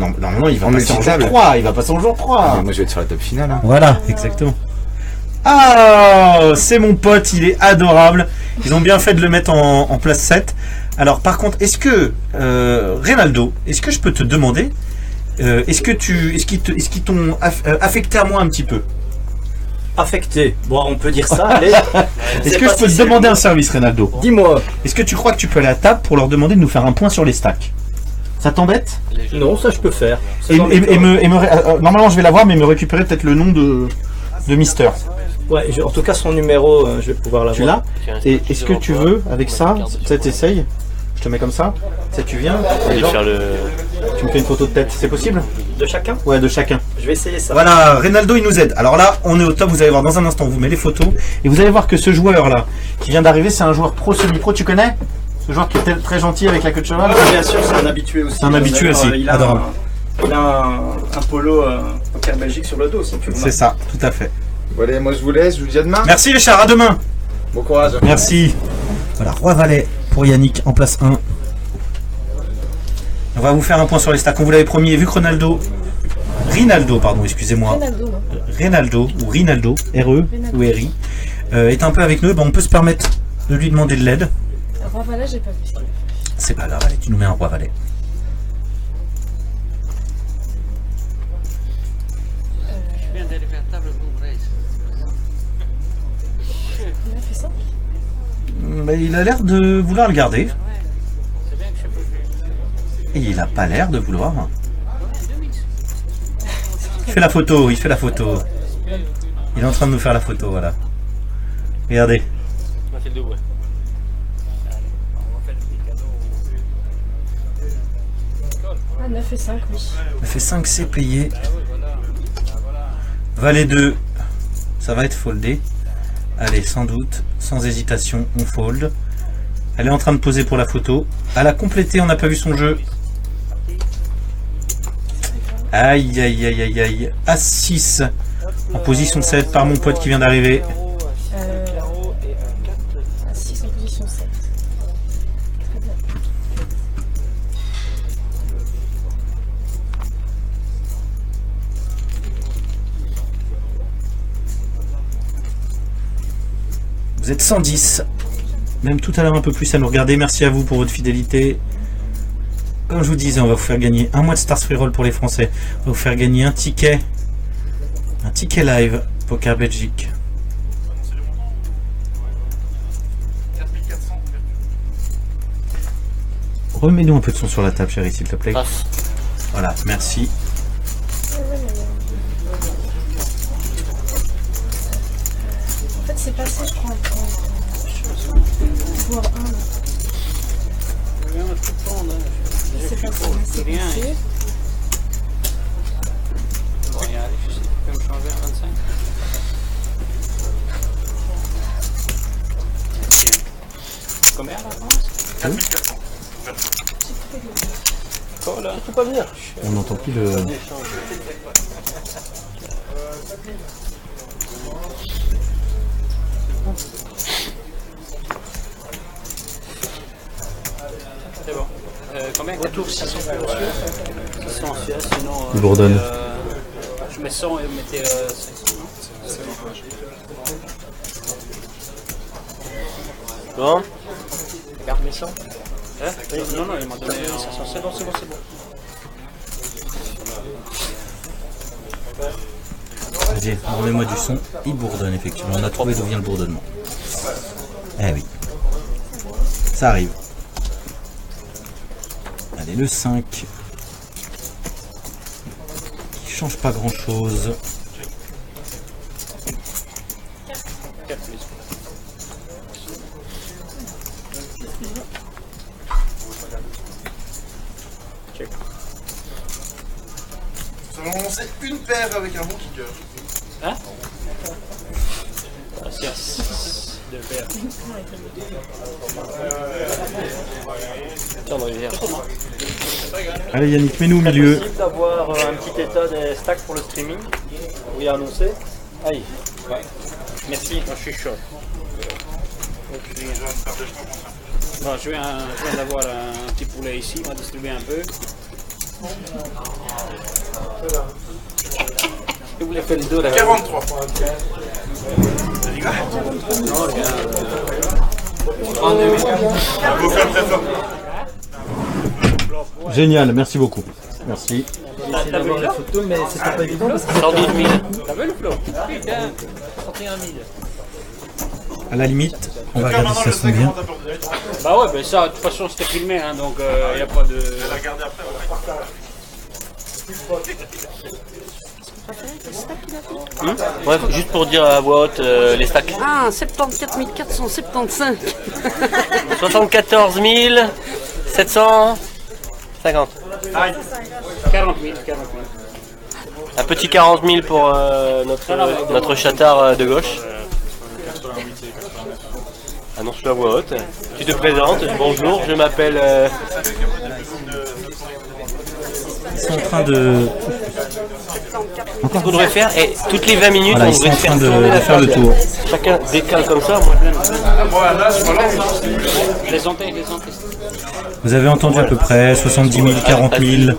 il va passer en jour 3, il va passer en jour 3. Ah, moi je vais être sur la top finale. Hein. Voilà, exactement. Ah, c'est mon pote, il est adorable. Ils ont bien fait de le mettre en place 7. Alors par contre, est-ce que, Reynaldo, est-ce que je peux te demander, est-ce qu'ils t'ont affecté à moi un petit peu? Affecté. Bon, on peut dire ça, allez. Est-ce que je peux te demander un service, Reynaldo? Dis-moi. Est-ce que tu crois que tu peux aller à table pour leur demander de nous faire un point sur les stacks? Ça t'embête? Non, ça je peux faire. Normalement je vais l'avoir, mais me récupérer peut-être le nom de Mister. Ouais, en tout cas son numéro, je vais pouvoir l'avoir. Tu l'as? Et est-ce que tu veux, avec ça, peut-être essaye? Je te mets comme ça. Ça, tu viens. Tu me fais une photo de tête, c'est possible? De chacun? Ouais, de chacun. Je vais essayer ça. Voilà, Reynaldo il nous aide. Alors là, on est au top, vous allez voir dans un instant, on vous met les photos. Et vous allez voir que ce joueur là, qui vient d'arriver, c'est un joueur pro, semi-pro, tu connais? Ce joueur qui est très gentil avec la queue de cheval? Bien sûr, c'est un habitué aussi. C'est un habitué aussi, adorable. Il a un polo Poker Belgique sur le dos, si tu veux. C'est ça, tout à fait. Bon allez, moi je vous laisse, je vous dis à demain. Merci Richard, à demain. Bon courage. Merci. Voilà, Roi Valet pour Yannick en place 1. On va vous faire un point sur les stacks, on vous l'avait promis, et vu que Rinaldo, pardon, excusez-moi. Reynaldo, ou Rinaldo, R-E ou R-I, est un peu avec nous, ben on peut se permettre de lui demander de l'aide. Roi Valet, j'ai pas vu. C'est pas grave, allez, tu nous mets un Roi Valet. Il a fait ça? Ben, il a l'air de vouloir le garder. Et il a pas l'air de vouloir. Il fait la photo, il fait la photo. Il est en train de nous faire la photo, voilà. Regardez. Ah, 9 et 5, oui. Il fait 5 C payé. Valet 2. Ça va être foldé. Allez, sans doute, sans hésitation, on fold. Elle est en train de poser pour la photo. Elle a complété, on n'a pas vu son jeu. Aïe, aïe, aïe, aïe, aïe. As-6 en position 7 par mon pote qui vient d'arriver. As-6 en position 7. Très bien. Vous êtes 110. Même tout à l'heure un peu plus à nous regarder. Merci à vous pour votre fidélité. Comme je vous disais, on va vous faire gagner un mois de Stars Free Roll pour les Français. On va vous faire gagner un ticket live Poker Belgique. Remets-nous un peu de son sur la table, chérie, s'il te plaît. Voilà, merci. En fait, c'est passé, je crois. Voir 1 là. C'est passé, c'est passé. Combien la France? 4400. Là. Tu peux pas venir. On n'entend plus le... C'est bon. Combien? Retour 600 600 sinon... Il bourdonne. Je mets 100 et vous mettez 500, non? C'est bon. Bon. Regarde mes 100. Hein? Non, il m'a donné 500. C'est bon. Vas-y, remets-moi du son. Il bourdonne, effectivement. On a trouvé d'où vient le bourdonnement. Eh oui. Ça arrive. Allez, le 5. Qui change pas grand-chose. check. Nous allons lancer une paire avec un bon kicker. Hein? Yes. Deux paires. Tiens, on va y venir. Allez Yannick, mets-nous au milieu. C'est possible d'avoir un petit état des stacks pour le streaming? Oui, annoncé. Aïe. Ouais. Merci, moi je suis chaud. Bon, je viens d'avoir un petit poulet ici, on va distribuer un peu. Et vous les faites les deux là? 43. Non, regarde. 32 000. Vous faites très fort. Génial, merci beaucoup. Merci. J'essaie d'avoir les photos, mais c'est pas évident parce que 112 000. T'as vu le flot? Putain, 31 000. À la limite, on va regarder si ça sonne bien. Bah ouais, ben ça, de toute façon c'était filmé, hein, donc il n'y a pas de... Ouais, juste pour dire à voix haute les stacks. Ah, 74 475. 74 750. 40 000, 40 000. Un petit 40 000 pour notre chatard de gauche. Annonce-le à voix haute. Tu te présentes. Bonjour, je m'appelle... Ils sont en train de... On devrait faire, et toutes les 20 minutes, Voilà, on ils sont devrait en train faire tourner la faire le table. tour. Chacun décale comme ça. Moi, Les ontés, les ontés. Vous avez entendu à peu près 70 000, 40 000,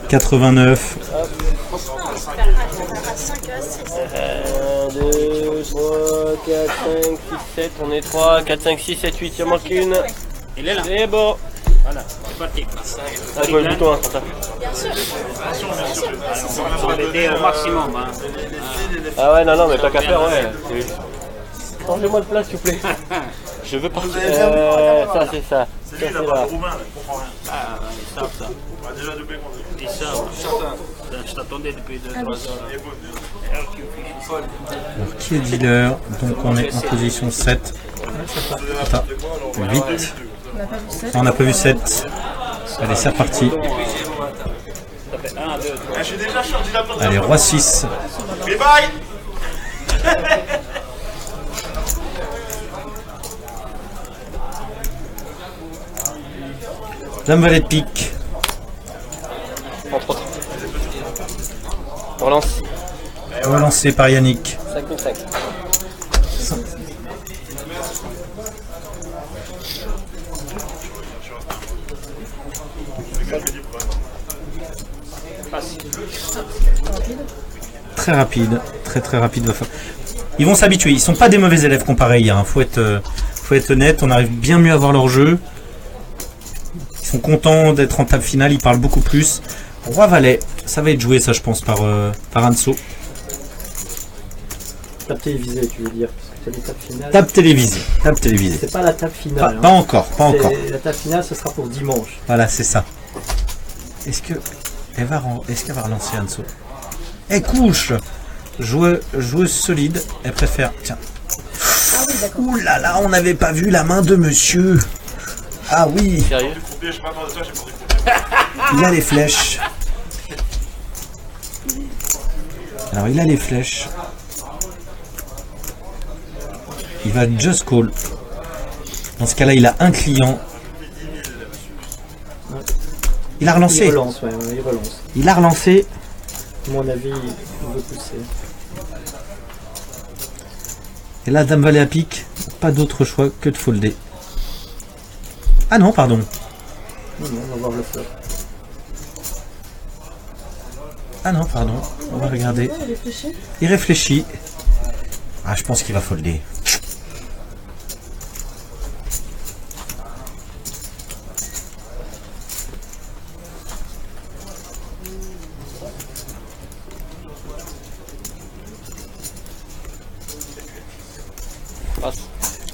89. 1, 2, 3, 4, 5, 6, 7, on est 3, 4, 5, 6, 7, 8, il en manque une. Il est là. C'est bon. Voilà, c'est parti. Ah, je vois le bouton, hein, pour ça. On va l'aider au maximum. Hein. Ah ouais, non, mais pas qu'à faire, ouais. Changez-moi de place, s'il vous plaît. Je veux partir. Ça, c'est ça. Ça, c'est là. Ah, ils savent ça. Ils savent. Je t'attendais depuis 2-3 heures. Alors, qui est dealer? Donc on est en position 7. Attends, 8. On n'a pas vu 7. Allez, c'est reparti. Ça fait 1, 2, 3. Allez, roi 6. Bye bye. Dame valet de pique. Entre autres. On relance. Relancé par Yannick. 5005. Très rapide, très rapide. Ils vont s'habituer. Ils sont pas des mauvais élèves comparés hier. Faut être honnête. On arrive bien mieux à voir leur jeu. Ils sont contents d'être en table finale. Ils parlent beaucoup plus. Roi valet, ça va être joué, ça je pense par Anso. Table télévisée, tu veux dire, parce que c'est les tables finales. Table télévisée. C'est pas la table finale. Pas encore. La table finale, ce sera pour dimanche. Voilà, c'est ça. Est-ce qu'elle va relancer Anso? Elle couche. Joueuse solide. Elle préfère. Tiens. Ouh là là, on n'avait pas vu la main de monsieur. Ah oui. Sérieux? Il a les flèches. Alors il a les flèches. Il va just call. Dans ce cas-là, il a un client. Il a relancé. Il relance, ouais, il relance. Il a relancé. À mon avis, il veut pousser. Et là, dame valet à pique. Pas d'autre choix que de folder. Ah non, pardon. Non, on va voir le flop. Ah non, pardon. On va regarder. Il réfléchit. Ah, je pense qu'il va folder.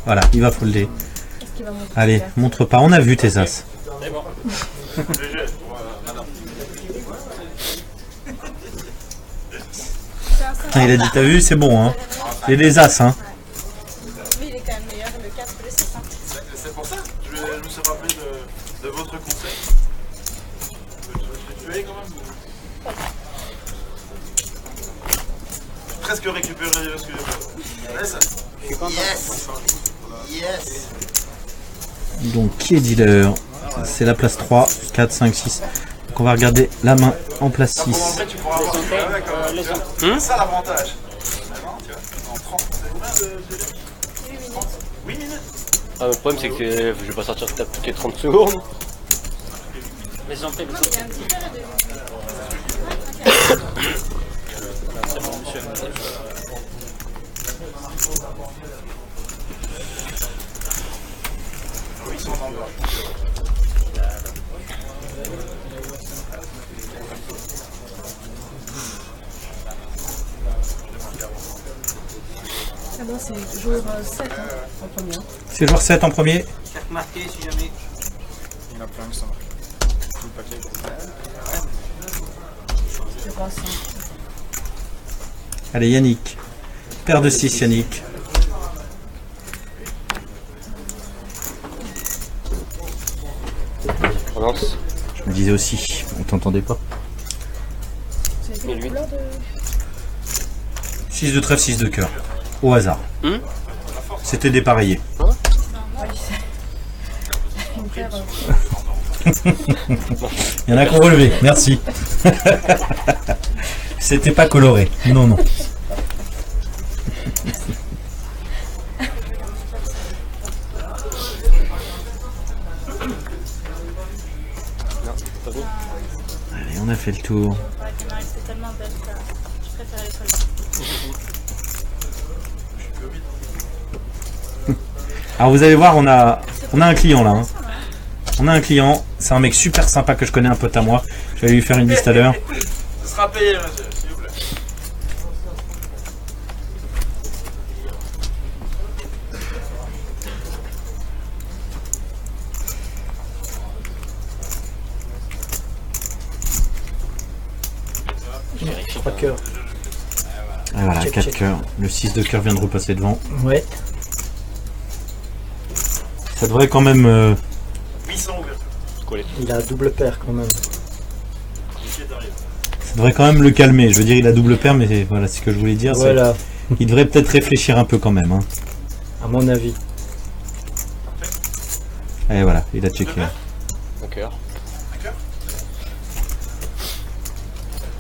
Voilà, il va folder. Allez, montre pas. On a vu tes as. Ah, il a dit, t'as vu, c'est bon, hein. J'ai des as, hein. Mais il est quand même meilleur, le 4, le 6. C'est pour ça. Je me suis rappelé presque récupéré ce que j'ai fait. Ouais, ça. Yes. Yes. Donc qui est dealer? C'est la place 3, 4, 5, 6. Donc on va regarder la main en place 6. Après, tu pourras c'est ça l'avantage. En 30. C'est 8 minutes. Ah, le problème c'est que je vais pas sortir de table toutes les 30 secondes. Les entrées, c'est bon, monsieur. Oui, ils sont en bas. Moi, c'est jour 7 en premier. C'est joueur 7 en premier. Carte marquée si jamais. Il y en a plein qui sont tout le paquet. Je crois 5. Allez Yannick. Paire de 6 Yannick. On lance. Je me disais aussi, on t'entendait pas. C'est la couleur de... 6 de trèfle, 6 de cœur. Au hasard. C'était dépareillé. Oui, c'est... Une paire... Il y en a qui ont relevé, merci. C'était pas coloré. Non, non. Allez, on a fait le tour. C'est tellement belle ça. Je préfère les feuilles. Alors vous allez voir, on a un client là. Hein. On a un client, c'est un mec super sympa que je connais, un pote à moi. Je vais lui faire une liste à l'heure. Ce sera payé, monsieur, s'il vous plaît. Trois cœurs. Ah, voilà, Check, 4 check. cœurs. Le 6 de cœur vient de repasser devant. Ouais. Ça devrait quand même... 800 ouvertures. Il a double paire quand même. Ça devrait quand même le calmer. Je veux dire, il a double paire, mais voilà, c'est ce que je voulais dire. Voilà. Il devrait peut-être réfléchir un peu quand même. Hein. À mon avis. Et voilà, il a checké. Un cœur.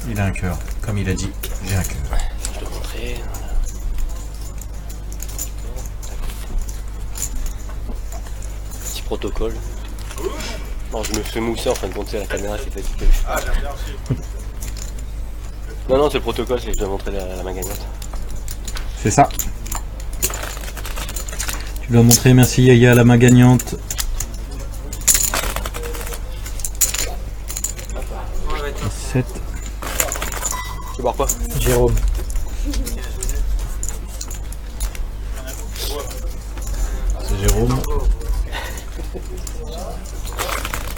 Il a un cœur. Comme il a dit, j'ai un cœur. Je dois montrer. Petit protocole. Non, je me fais mousser en fin de compte, c'est la caméra qui fait tout. Ah, j'aime bien aussi. Non, non, c'est le protocole, c'est que je dois montrer la main gagnante. C'est ça. Tu dois montrer, merci Yaya, la main gagnante. « 7. Tu bois quoi? Jérôme. C'est Jérôme.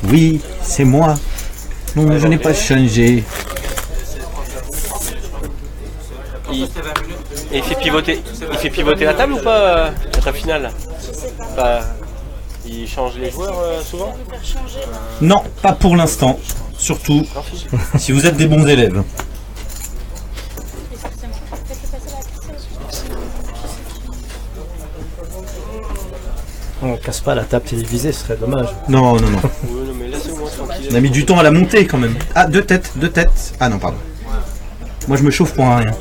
Oui, c'est moi. Non, je n'ai pas changé. Et il fait pivoter la table ou pas, la table finale là? Enfin, il change les joueurs souvent? Non, pas pour l'instant. Surtout si vous êtes des bons élèves. On casse pas la table télévisée, ce serait dommage. Non, non, non. Oui, non, mais laissez-moi tranquille. On a mis du temps à la monter quand même. Ah, deux têtes, deux têtes. Ah non, pardon. Moi je me chauffe pour un rien.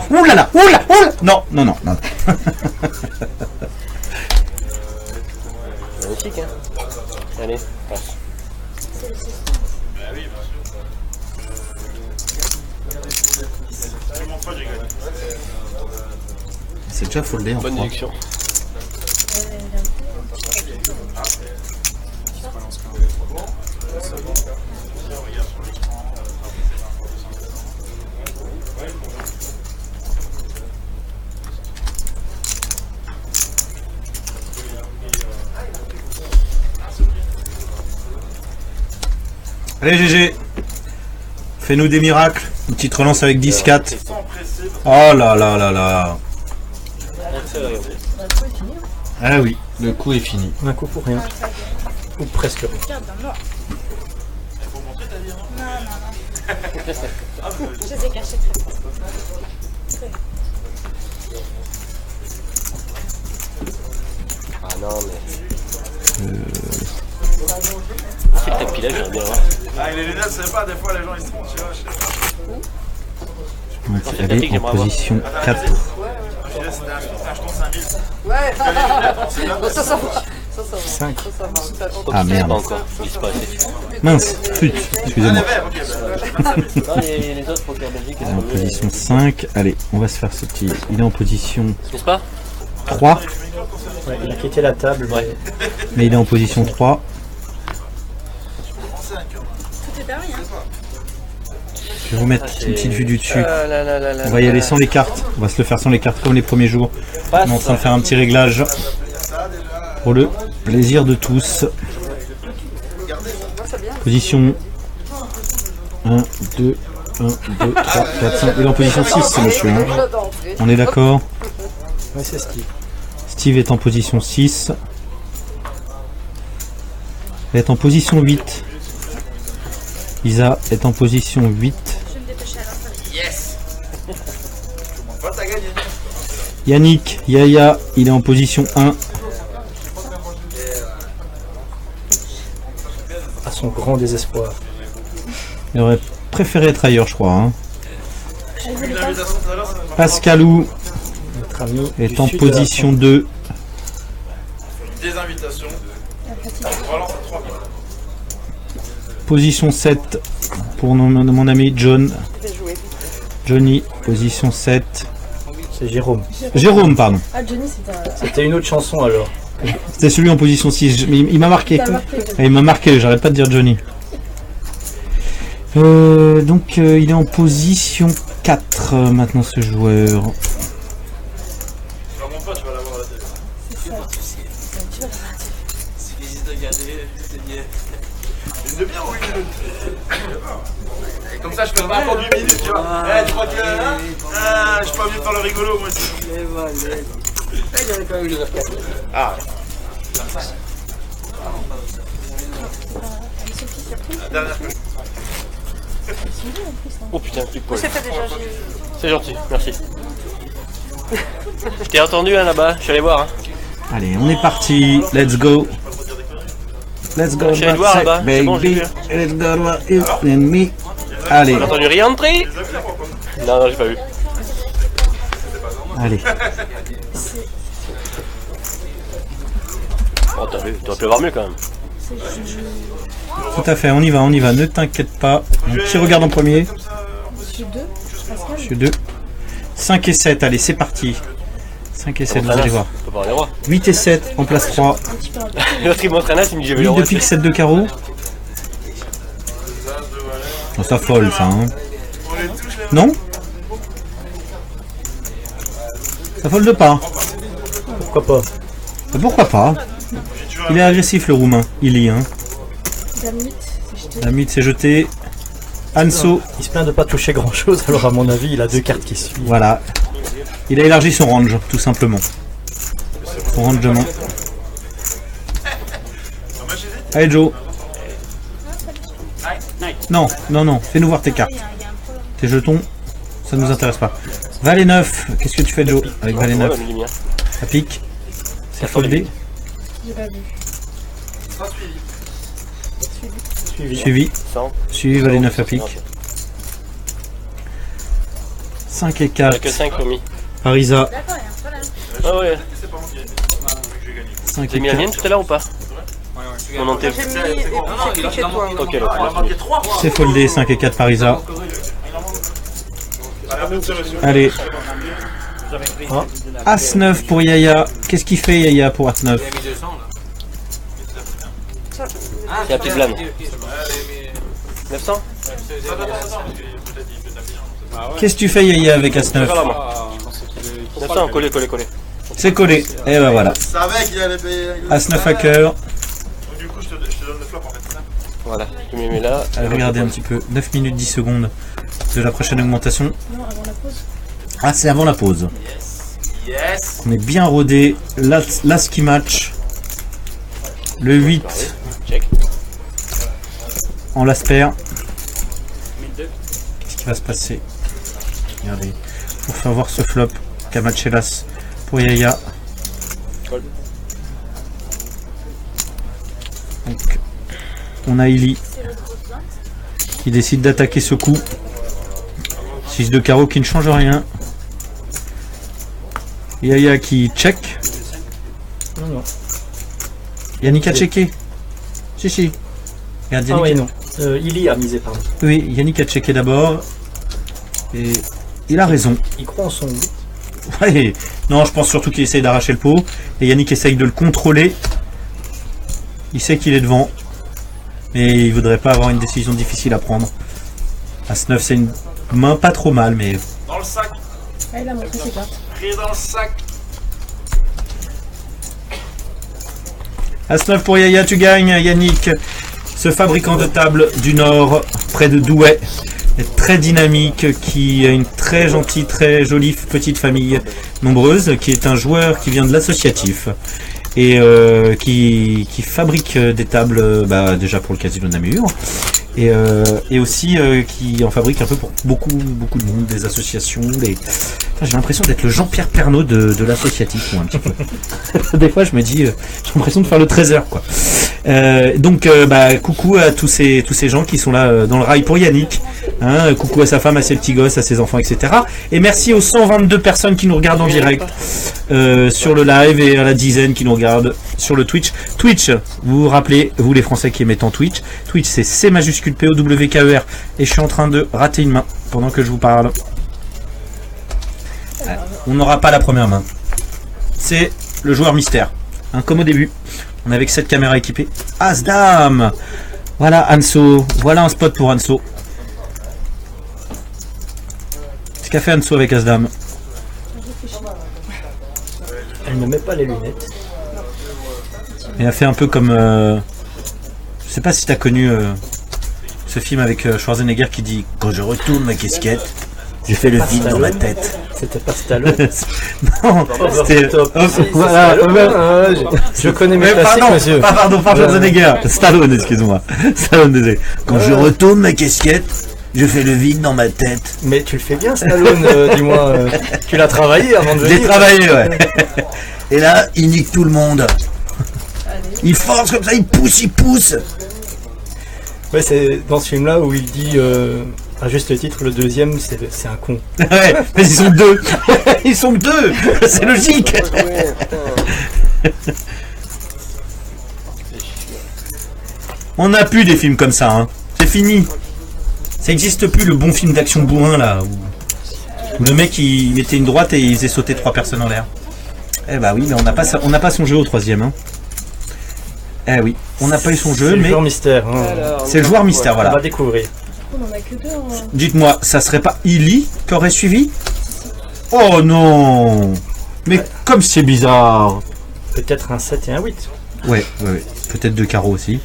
Ouh là là, ouh là, ouh là. Non, non, non, non. Magnifique, hein. Allez, passe. C'est déjà foldé en Bonne trois. déduction. Allez GG, fais-nous des miracles. Une petite relance avec 10-4. Oh là là là là. Ah oui, le coup est fini. Un coup pour rien. Ou presque rien. Regarde dans le noir. Non, non, non. Je les ai cachés très fort. Ah non, mais. C'est le tapis là, j'aimerais bien voir. Ah, les lunettes, c'est pas, des fois les gens ils se trompent, tu vois. Donc, elle est en position 4. Je disais, c'était un jeton 5000. Ouais, ça va. 5. Ça va. Ah merde. Pas encore, ils se passent. Mince, flûte, excusez-moi. Non, les autres poker Belgique, Elle est en position 5. Allez, on va se faire ce petit. Il est en position n'est-ce pas 3. Ouais, il a quitté la table. Ouais. Mais il est en position 3. Tout est permis, hein. Je vais vous mettre une petite vue du dessus. Ah là là là là On va y aller là. sans les cartes. On va se le faire sans les cartes comme les premiers jours. Passe. On est en train de faire un petit réglage pour le plaisir de tous. Position 1, 2, 1, 2, 3, 4, 5. Il est en position 6 ce monsieur. Hein. On est d'accord? Ouais, c'est Steve. Steve est en position 6. Elle est en position 8. Isa est en position 8. Yes. Toi, t'as gagné. Yannick, Yaya, il est en position 1. À son grand désespoir. Il aurait préféré être ailleurs, je crois. Hein. Pascalou Notre ami est du en sud de la position 2. Des invitations. Voilà, c'est 3 000. Position 7 pour mon ami John. Johnny, position 7. C'est Jérôme. Jérôme, pardon. Ah, Johnny, c'était un. C'était une autre chanson alors. C'était celui en position 6. Il m'a marqué. T'as marqué, Johnny. Il m'a marqué, j'arrête pas de dire Johnny. Donc il est en position 4 maintenant ce joueur. Alors, mon pote, tu vas l'avoir à la télé. C'est ça. Tu vas faire un truc. C'est l'hésite de regarder, c'est bien. Une demi-heure ou une minute? Et comme ça, je fais pas encore 8 minutes, tu vois. Eh, tu crois que. Je suis pas venu faire le rigolo, moi aussi. Ah. La dernière que je. Oh putain, plus de poil. C'est fait déjà, C'est gentil, merci. Je t'ai entendu hein, là-bas, je suis allé voir. Hein. Allez, on est parti. Let's go. Let's go. Je suis allé voir là-bas, c'est bon, j'ai vu. Let's go. You and me. Allez, J'ai entendu re-entry. Non, non, j'ai pas vu. allez. Oh, t'as vu, t'aurais pu avoir mieux quand même. Tout à fait, on y va, on y va. Ne t'inquiète pas. Donc, qui regarde en premier? Monsieur 2. Pascal. Monsieur 2. 5 et 7, allez, c'est parti. 5 et 7, vous allez voir. On peut voir les rois. 8 et 7 en place 3. Un petit peu rapide. L'autre il montre un as, il me dit j'ai vu 8 le de roi. pique, 7 de carreau. Oh, ça folle ça, hein. Non? Ça folle de pas. Pourquoi pas? Pourquoi pas? Il est agressif le roumain, il y hein. Damnit, c'est jeté. La mythe s'est jeté. Anso, Il se plaint de pas toucher grand chose, alors à mon avis, il a 2 cartes qui suivent. voilà. Il a élargi son range, tout simplement. Son range de main. Allez Joe. Non, non, non, fais-nous voir tes cartes. Tes jetons, ça ne nous intéresse pas. Valet 9, qu'est-ce que tu fais Joe avec Valet 9? Ça pique. C'est foldé. J'ai pas vu. Suivi. 100. Suivi, Valet 9 à pique. 5 et 4. Que 5 remis. Parisa. D'accord, il y a un problème. Ah ouais. 5 T'as et mis la 4. mienne tout à l'heure ou pas? Mon nom t'es. J'ai mis j'ai chez toi. Ok, là. C'est foldé, 5 et 4 Parisa. Allez. As 9 pour Yaya. Qu'est-ce qu'il fait Yaya pour As 9? C'est la petite blâme. 900? Qu'est-ce que tu fais Yaya avec As 9? 900, collé, collé, collé. C'est collé. Et ben voilà. Je savais qu'il allait payer. As 9 à cœur. Donc, du coup, je te donne le flop en fait. Voilà, je me mets là. Allez, regardez un petit peu. 9 minutes 10 secondes de la prochaine augmentation. Non, avant la pause. Ah, c'est avant la pause. Yes. On est bien rodé. L'As qui match. Le 8 Check. en l'asper. Qu'est-ce qui va se passer? Regardez. pour faire voir ce flop. Kamachelas pour Yaya. Donc, on a Ili qui décide d'attaquer ce coup. 6 de carreau qui ne change rien. Yaya qui check. Non. Yannick a checké. Si. Regarde, Yannick. Ah oui, non. Ili a misé, pardon. Oui, Yannick a checké d'abord. Et il a raison. Il croit en son but. Ouais. Non, je pense surtout qu'il essaye d'arracher le pot. Et Yannick essaye de le contrôler. Il sait qu'il est devant. Mais il voudrait pas avoir une décision difficile à prendre. As-9, c'est une main pas trop mal, mais... Dans le sac. Ah, il a montré ses cartes. Pris dans le sac. As-9 pour Yaya, tu gagnes, Yannick. Ce fabricant de table du Nord, près de Douai, est très dynamique, qui a une très gentille, très jolie petite famille nombreuse, qui est un joueur qui vient de l'associatif et qui fabrique des tables déjà pour le Casino de Namur et aussi qui en fabrique un peu pour beaucoup de monde, des associations. J'ai l'impression d'être le Jean-Pierre Pernaut de l'associatif, moi, un petit peu. Des fois, je me dis, j'ai l'impression de faire le trésor, quoi. Donc, coucou à tous ces gens qui sont là dans le rail pour Yannick. Hein, coucou à sa femme, à ses petits gosses, à ses enfants, etc. Et merci aux 122 personnes qui nous regardent en direct sur le live et à la dizaine qui nous regardent sur le Twitch. Twitch, vous vous rappelez, vous les Français qui aimez tant Twitch. Twitch, c'est C majuscule POWKER. Et je suis en train de rater une main pendant que je vous parle. On n'aura pas la première main. C'est le joueur mystère. Hein, comme au début. On est avec cette caméra équipée. As-Dame. Voilà Anso. Voilà un spot pour Anso. Ce qu'a fait Anso avec As-Dame. Elle ne met pas les lunettes. Il a fait un peu comme... je sais pas si tu as connu ce film avec Schwarzenegger qui dit « Quand je retourne ma casquette, je fais le vide dans ma tête. » C'était pas Stallone. Non, c'était... Voilà, je connais mes classiques, monsieur. Pardon, Schwarzenegger. Stallone, excuse-moi. Stallone, désolé. Quand je retourne ma casquette, je fais le vide dans ma tête. Mais tu le fais bien, Stallone, dis-moi. Tu l'as travaillé avant de venir. Je l'ai travaillé, ouais. Et là, il nique tout le monde. Il force comme ça, il pousse. Ouais, c'est dans ce film-là où il dit... à juste titre, le deuxième, c'est un con. Ouais, mais ils sont deux. Ils sont deux. C'est logique. On n'a plus des films comme ça. Hein. C'est fini. Ça n'existe plus le bon film d'action bourrin là. Où le mec il mettait une droite et il faisait sauter 3 personnes en l'air. Eh bah oui, mais on n'a pas son jeu au troisième. Hein. Eh oui, on n'a pas eu son jeu, mais... C'est le joueur mystère. Hein. C'est le joueur mystère, voilà. On va découvrir. On en a que deux. Hein. Dites-moi, ça serait pas Ili qui aurait suivi? Oh non! Mais comme c'est bizarre! Peut-être un 7 et un 8. Ouais. Peut-être 2 carreaux aussi.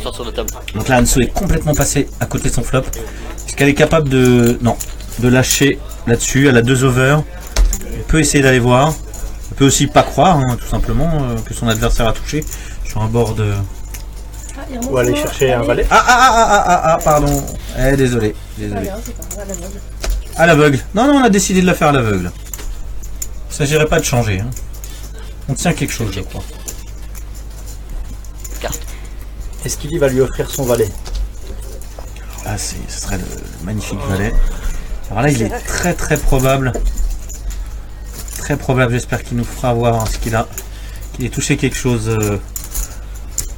Sort sur la table. Donc là, Anso est complètement passé à côté de son flop. Est-ce qu'elle est capable de... Non. De lâcher là-dessus. Elle a 2 over. Elle peut essayer d'aller voir. Elle peut aussi pas croire, hein, tout simplement, que son adversaire a touché sur un board... Ou aller chercher un valet. Pardon. Désolé. À l'aveugle. Non, on a décidé de la faire à l'aveugle. Il ne s'agirait pas de changer. Hein. On tient quelque chose, je crois. Carte. Est-ce qu'il va lui offrir son valet? Ce serait le magnifique valet. Alors là, il est très probable. Très probable, j'espère qu'il nous fera voir ce qu'il a. Qu'il ait touché quelque chose.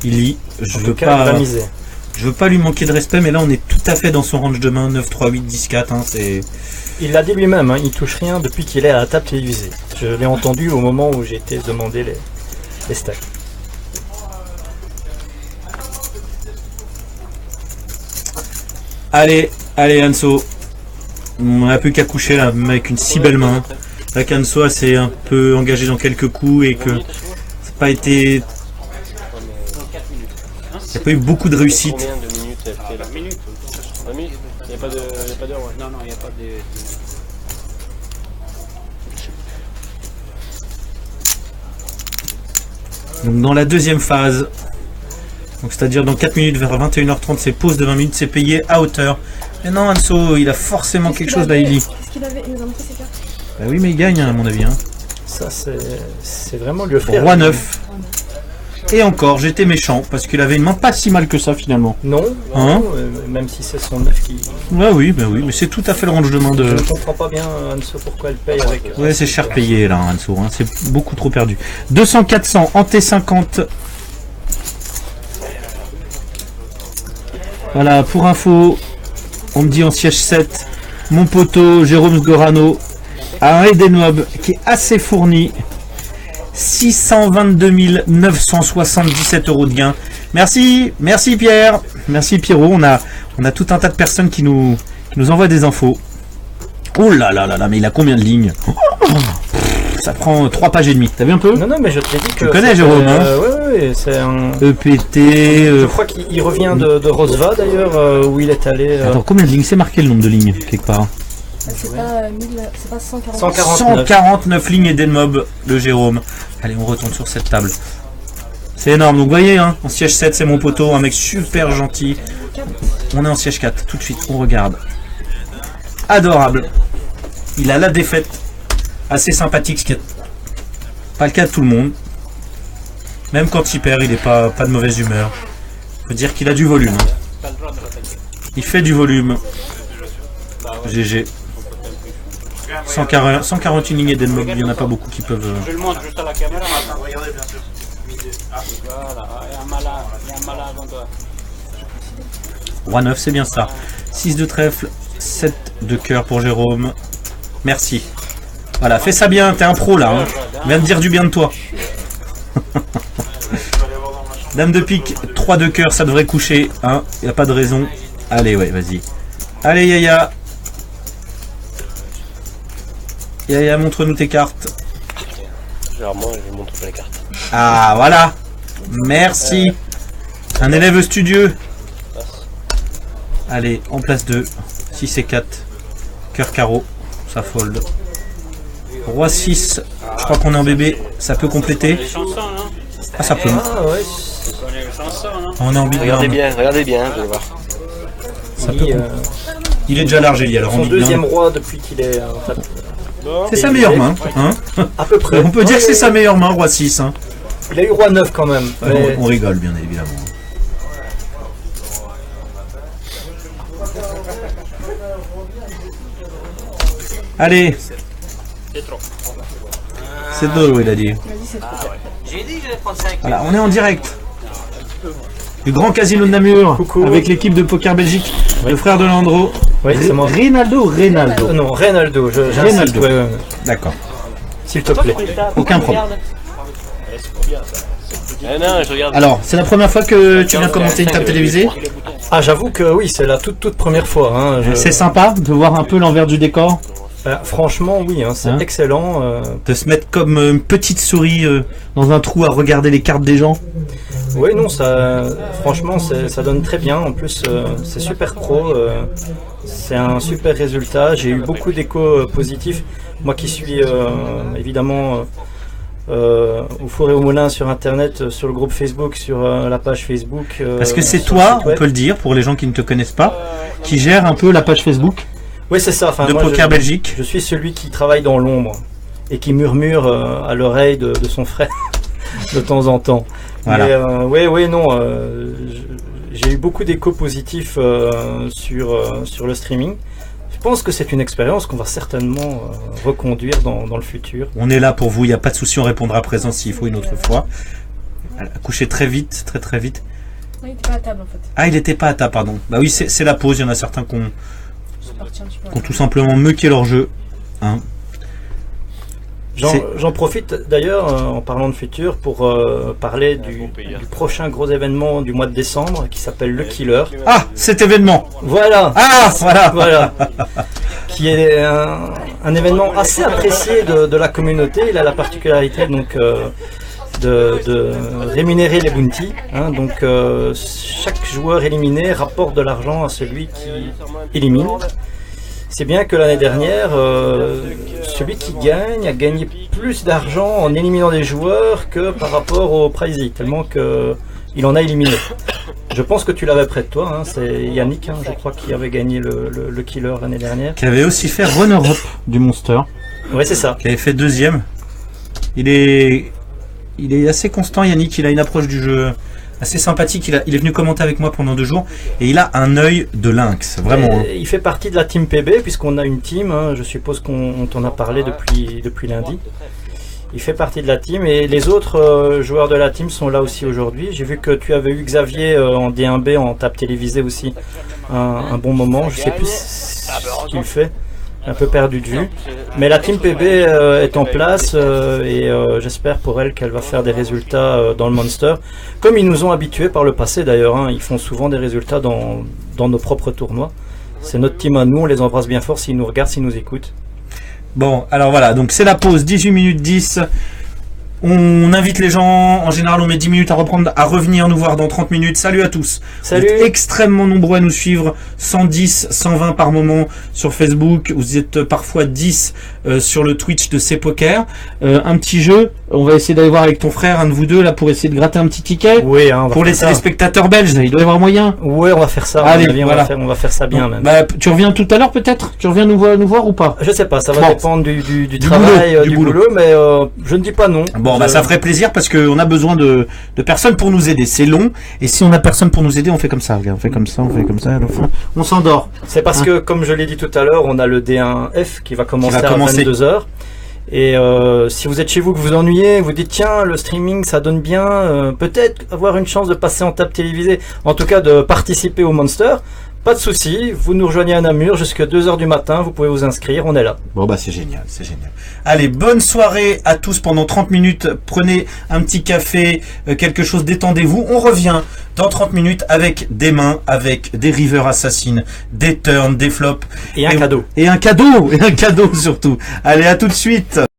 Ili, je veux pas lui manquer de respect, mais là on est tout à fait dans son range de main, 9, 3, 8, 10, 4. Hein, il l'a dit lui-même, hein, il touche rien depuis qu'il est à la table télévisée. Je l'ai entendu au moment où j'ai été demander les stacks. Allez Anso, on n'a plus qu'à coucher là, avec une si belle main. Là qu'Anso s'est un peu engagé dans quelques coups et que ça n'a pas été... Il n'y a pas eu beaucoup de réussite. Combien de minutes elle fait là? 20 minutes. 20 minutes. Il n'y a pas d'heure, ouais. Non, il n'y a pas de... Donc dans la deuxième phase, c'est-à-dire dans 4 minutes vers 21h30, c'est pause de 20 minutes, c'est payé à hauteur. Mais non, Anso, il a forcément quelque chose là, Ili. Qu'est-ce qu'il avait? Il nous a montré ses cartes. Bah oui, mais il gagne, à mon avis. Hein. Ça, c'est vraiment lui offrir. Roi 9. Et encore, j'étais méchant, parce qu'il avait une main pas si mal que ça, finalement. Non, Hein même si c'est son 9 qui... Ouais, oui, mais c'est tout à fait le range de main de... Je ne comprends pas bien, Anso, pourquoi elle paye avec... Ouais, c'est cher payé, là, Anso. Hein. C'est beaucoup trop perdu. 200-400 en T50. Voilà, pour info, on me dit en siège 7, mon poteau Jérôme Sgorano a un Edenmob qui est assez fourni. 622 977 € de gain. Merci Pierre, merci Pierrot. On a tout un tas de personnes qui nous envoient des infos. Oh là là là là, mais il a combien de lignes? Ça prend 3 pages et demie. T'as vu un peu? Non, mais je te l'ai dit que... Tu connais Jérôme, hein? Oui, c'est un... EPT... Je crois qu'il revient de Rosva d'ailleurs, où il est allé... Attends, combien de lignes? C'est marqué le nombre de lignes, quelque part. C'est pas 149. 149 lignes Edenmob, le Jérôme. Allez, on retourne sur cette table. C'est énorme. Donc, vous voyez, hein, en siège 7, c'est mon poteau, un mec super gentil. On est en siège 4. Tout de suite, on regarde. Adorable. Il a la défaite. Assez sympathique, ce qui est pas le cas de tout le monde. Même quand il perd, il n'est pas de mauvaise humeur. Faut dire qu'il a du volume. Hein. Il fait du volume. GG. 141 lignes Edenmob, il n'y en a pas beaucoup qui peuvent... Je le montre juste à la caméra. Regardez, bien sûr. Voilà, il y a un malin avant toi. Roi 9, c'est bien ça. 6 de trèfle, 7 de cœur pour Jérôme. Merci. Voilà, fais ça bien, t'es un pro là. Hein. Viens de dire du bien de toi. Dame de pique, 3 de cœur, ça devrait coucher. Hein. Il n'y a pas de raison. Allez, ouais, vas-y. Allez, Yaya. Yaya, montre-nous tes cartes. Alors moi, je vais montrer les cartes. Ah, voilà. Merci. Un élève studieux. Allez, en place 2. 6 et 4. Cœur carreau. Ça fold. Roi 6. Je crois qu'on est en bébé. Ça peut compléter. Ah, ça peut. Ah ouais. On est en big blind. Regardez bien, vous allez voir. Ça peut il est déjà large, Eli. Alors son deuxième roi depuis qu'il est... c'est sa meilleure main. Hein, à peu près. On peut dire que c'est sa meilleure main, Roi 6. Hein. Il a eu Roi 9 quand même. Ouais. On rigole, bien évidemment. Allez. C'est trop. C'est drôle, il a dit. J'ai dit que j'allais prendre 5. Voilà, on est en direct. Du grand casino de Namur. Coucou. Avec l'équipe de Poker Belgique. Le frère de Landreau. Oui, c'est moi. Rinaldo ou Reynaldo? Non, Reynaldo. Reynaldo. Ouais. D'accord. S'il te plaît. Aucun problème. Non, je regarde. Alors, c'est la première fois que tu viens commenter une table télévisée? Ah, j'avoue que oui, c'est la toute première fois. Hein. C'est sympa de voir un peu l'envers du décor? Franchement, oui, hein, c'est excellent. De se mettre comme une petite souris dans un trou à regarder les cartes des gens? Oui, non, franchement, ça donne très bien. En plus, c'est super pro. C'est un super résultat. J'ai eu beaucoup d'échos positifs. Moi qui suis évidemment au four et au moulin sur Internet, sur le groupe Facebook, sur la page Facebook. Parce que c'est toi, on peut le dire, pour les gens qui ne te connaissent pas, qui gère un peu la page Facebook. Oui, c'est ça. Enfin, de Poker Belgique. Je suis celui qui travaille dans l'ombre et qui murmure à l'oreille de son frère de temps en temps. Voilà. Mais oui, non. J'ai eu beaucoup d'échos positifs sur le streaming. Je pense que c'est une expérience qu'on va certainement reconduire dans le futur. On est là pour vous, il n'y a pas de souci, on répondra présent s'il faut une autre fois. Elle a couché très vite, très vite. Non, il n'était pas à table en fait. Ah, il n'était pas à table, pardon. Bah oui, c'est la pause, il y en a certains qui ont tout simplement muqué leur jeu. Hein. J'en profite d'ailleurs en parlant de futur pour parler du prochain gros événement du mois de décembre qui s'appelle le Killer. Ah, cet événement. Voilà. Ah, voilà. Qui est un événement assez apprécié de la communauté. Il a la particularité donc de rémunérer les bounties. Hein, donc chaque joueur éliminé rapporte de l'argent à celui qui élimine. C'est bien que l'année dernière, celui qui gagne a gagné plus d'argent en éliminant des joueurs que par rapport au prize, tellement qu'il en a éliminé. Je pense que tu l'avais près de toi, hein. C'est Yannick, hein, je crois, qui avait gagné le Killer l'année dernière. Qui avait aussi fait runner-up du Monster. Ouais, c'est ça. Qui avait fait 2e. Il est assez constant, Yannick. Il a une approche du jeu assez sympathique. Il est venu commenter avec moi pendant 2 jours. Et il a un œil de lynx, vraiment. Hein. Il fait partie de la team PB, puisqu'on a une team. Hein, je suppose qu'on t'en a parlé depuis lundi. Il fait partie de la team et les autres joueurs de la team sont là aussi aujourd'hui. J'ai vu que tu avais eu Xavier en D1B en table télévisée aussi un bon moment. Je sais plus ce qu'il fait, un peu perdu de vue. Mais la team PB est en place et j'espère pour elle qu'elle va faire des résultats dans le Monster. Comme ils nous ont habitués par le passé d'ailleurs, hein, ils font souvent des résultats dans nos propres tournois. C'est notre team à nous, on les embrasse bien fort s'ils nous regardent, s'ils nous écoutent. Bon, alors voilà, donc c'est la pause, 18 minutes 10. On invite les gens, en général on met 10 minutes à reprendre, à revenir nous voir dans 30 minutes. Salut à tous. Salut. Vous êtes extrêmement nombreux à nous suivre, 110, 120 par moment sur Facebook. Vous êtes parfois 10 sur le Twitch de C-Poker. Un petit jeu, on va essayer d'aller voir avec ton frère, un de vous deux, là, pour essayer de gratter un petit ticket. Oui, hein, pour laisser les spectateurs belges, il doit y avoir moyen. Oui, on va faire ça. Allez, avis, voilà. on va faire ça bien même. Bah, tu reviens tout à l'heure peut-être? Tu reviens nous voir ou pas? Je sais pas, ça va dépendre du travail, du boulot, mais je ne dis pas non. Bon, bah ça ferait plaisir parce qu'on a besoin de personnes pour nous aider. C'est long et si on a personne pour nous aider, on fait comme ça. Regarde, on fait comme ça, à la fin, on s'endort. C'est parce que, comme je l'ai dit tout à l'heure, on a le D1F qui va commencer à 22h. Et si vous êtes chez vous, que vous ennuyez, vous dites tiens, le streaming ça donne bien, peut-être avoir une chance de passer en table télévisée, en tout cas de participer au Monster. Pas de souci, vous nous rejoignez à Namur jusqu'à 2h du matin, vous pouvez vous inscrire, on est là. Bon bah c'est génial, c'est génial. Allez, bonne soirée à tous pendant 30 minutes, prenez un petit café, quelque chose, détendez-vous. On revient dans 30 minutes avec des mains, avec des river assassines, des turns, des flops. Et un cadeau. Et un cadeau surtout. Allez, à tout de suite.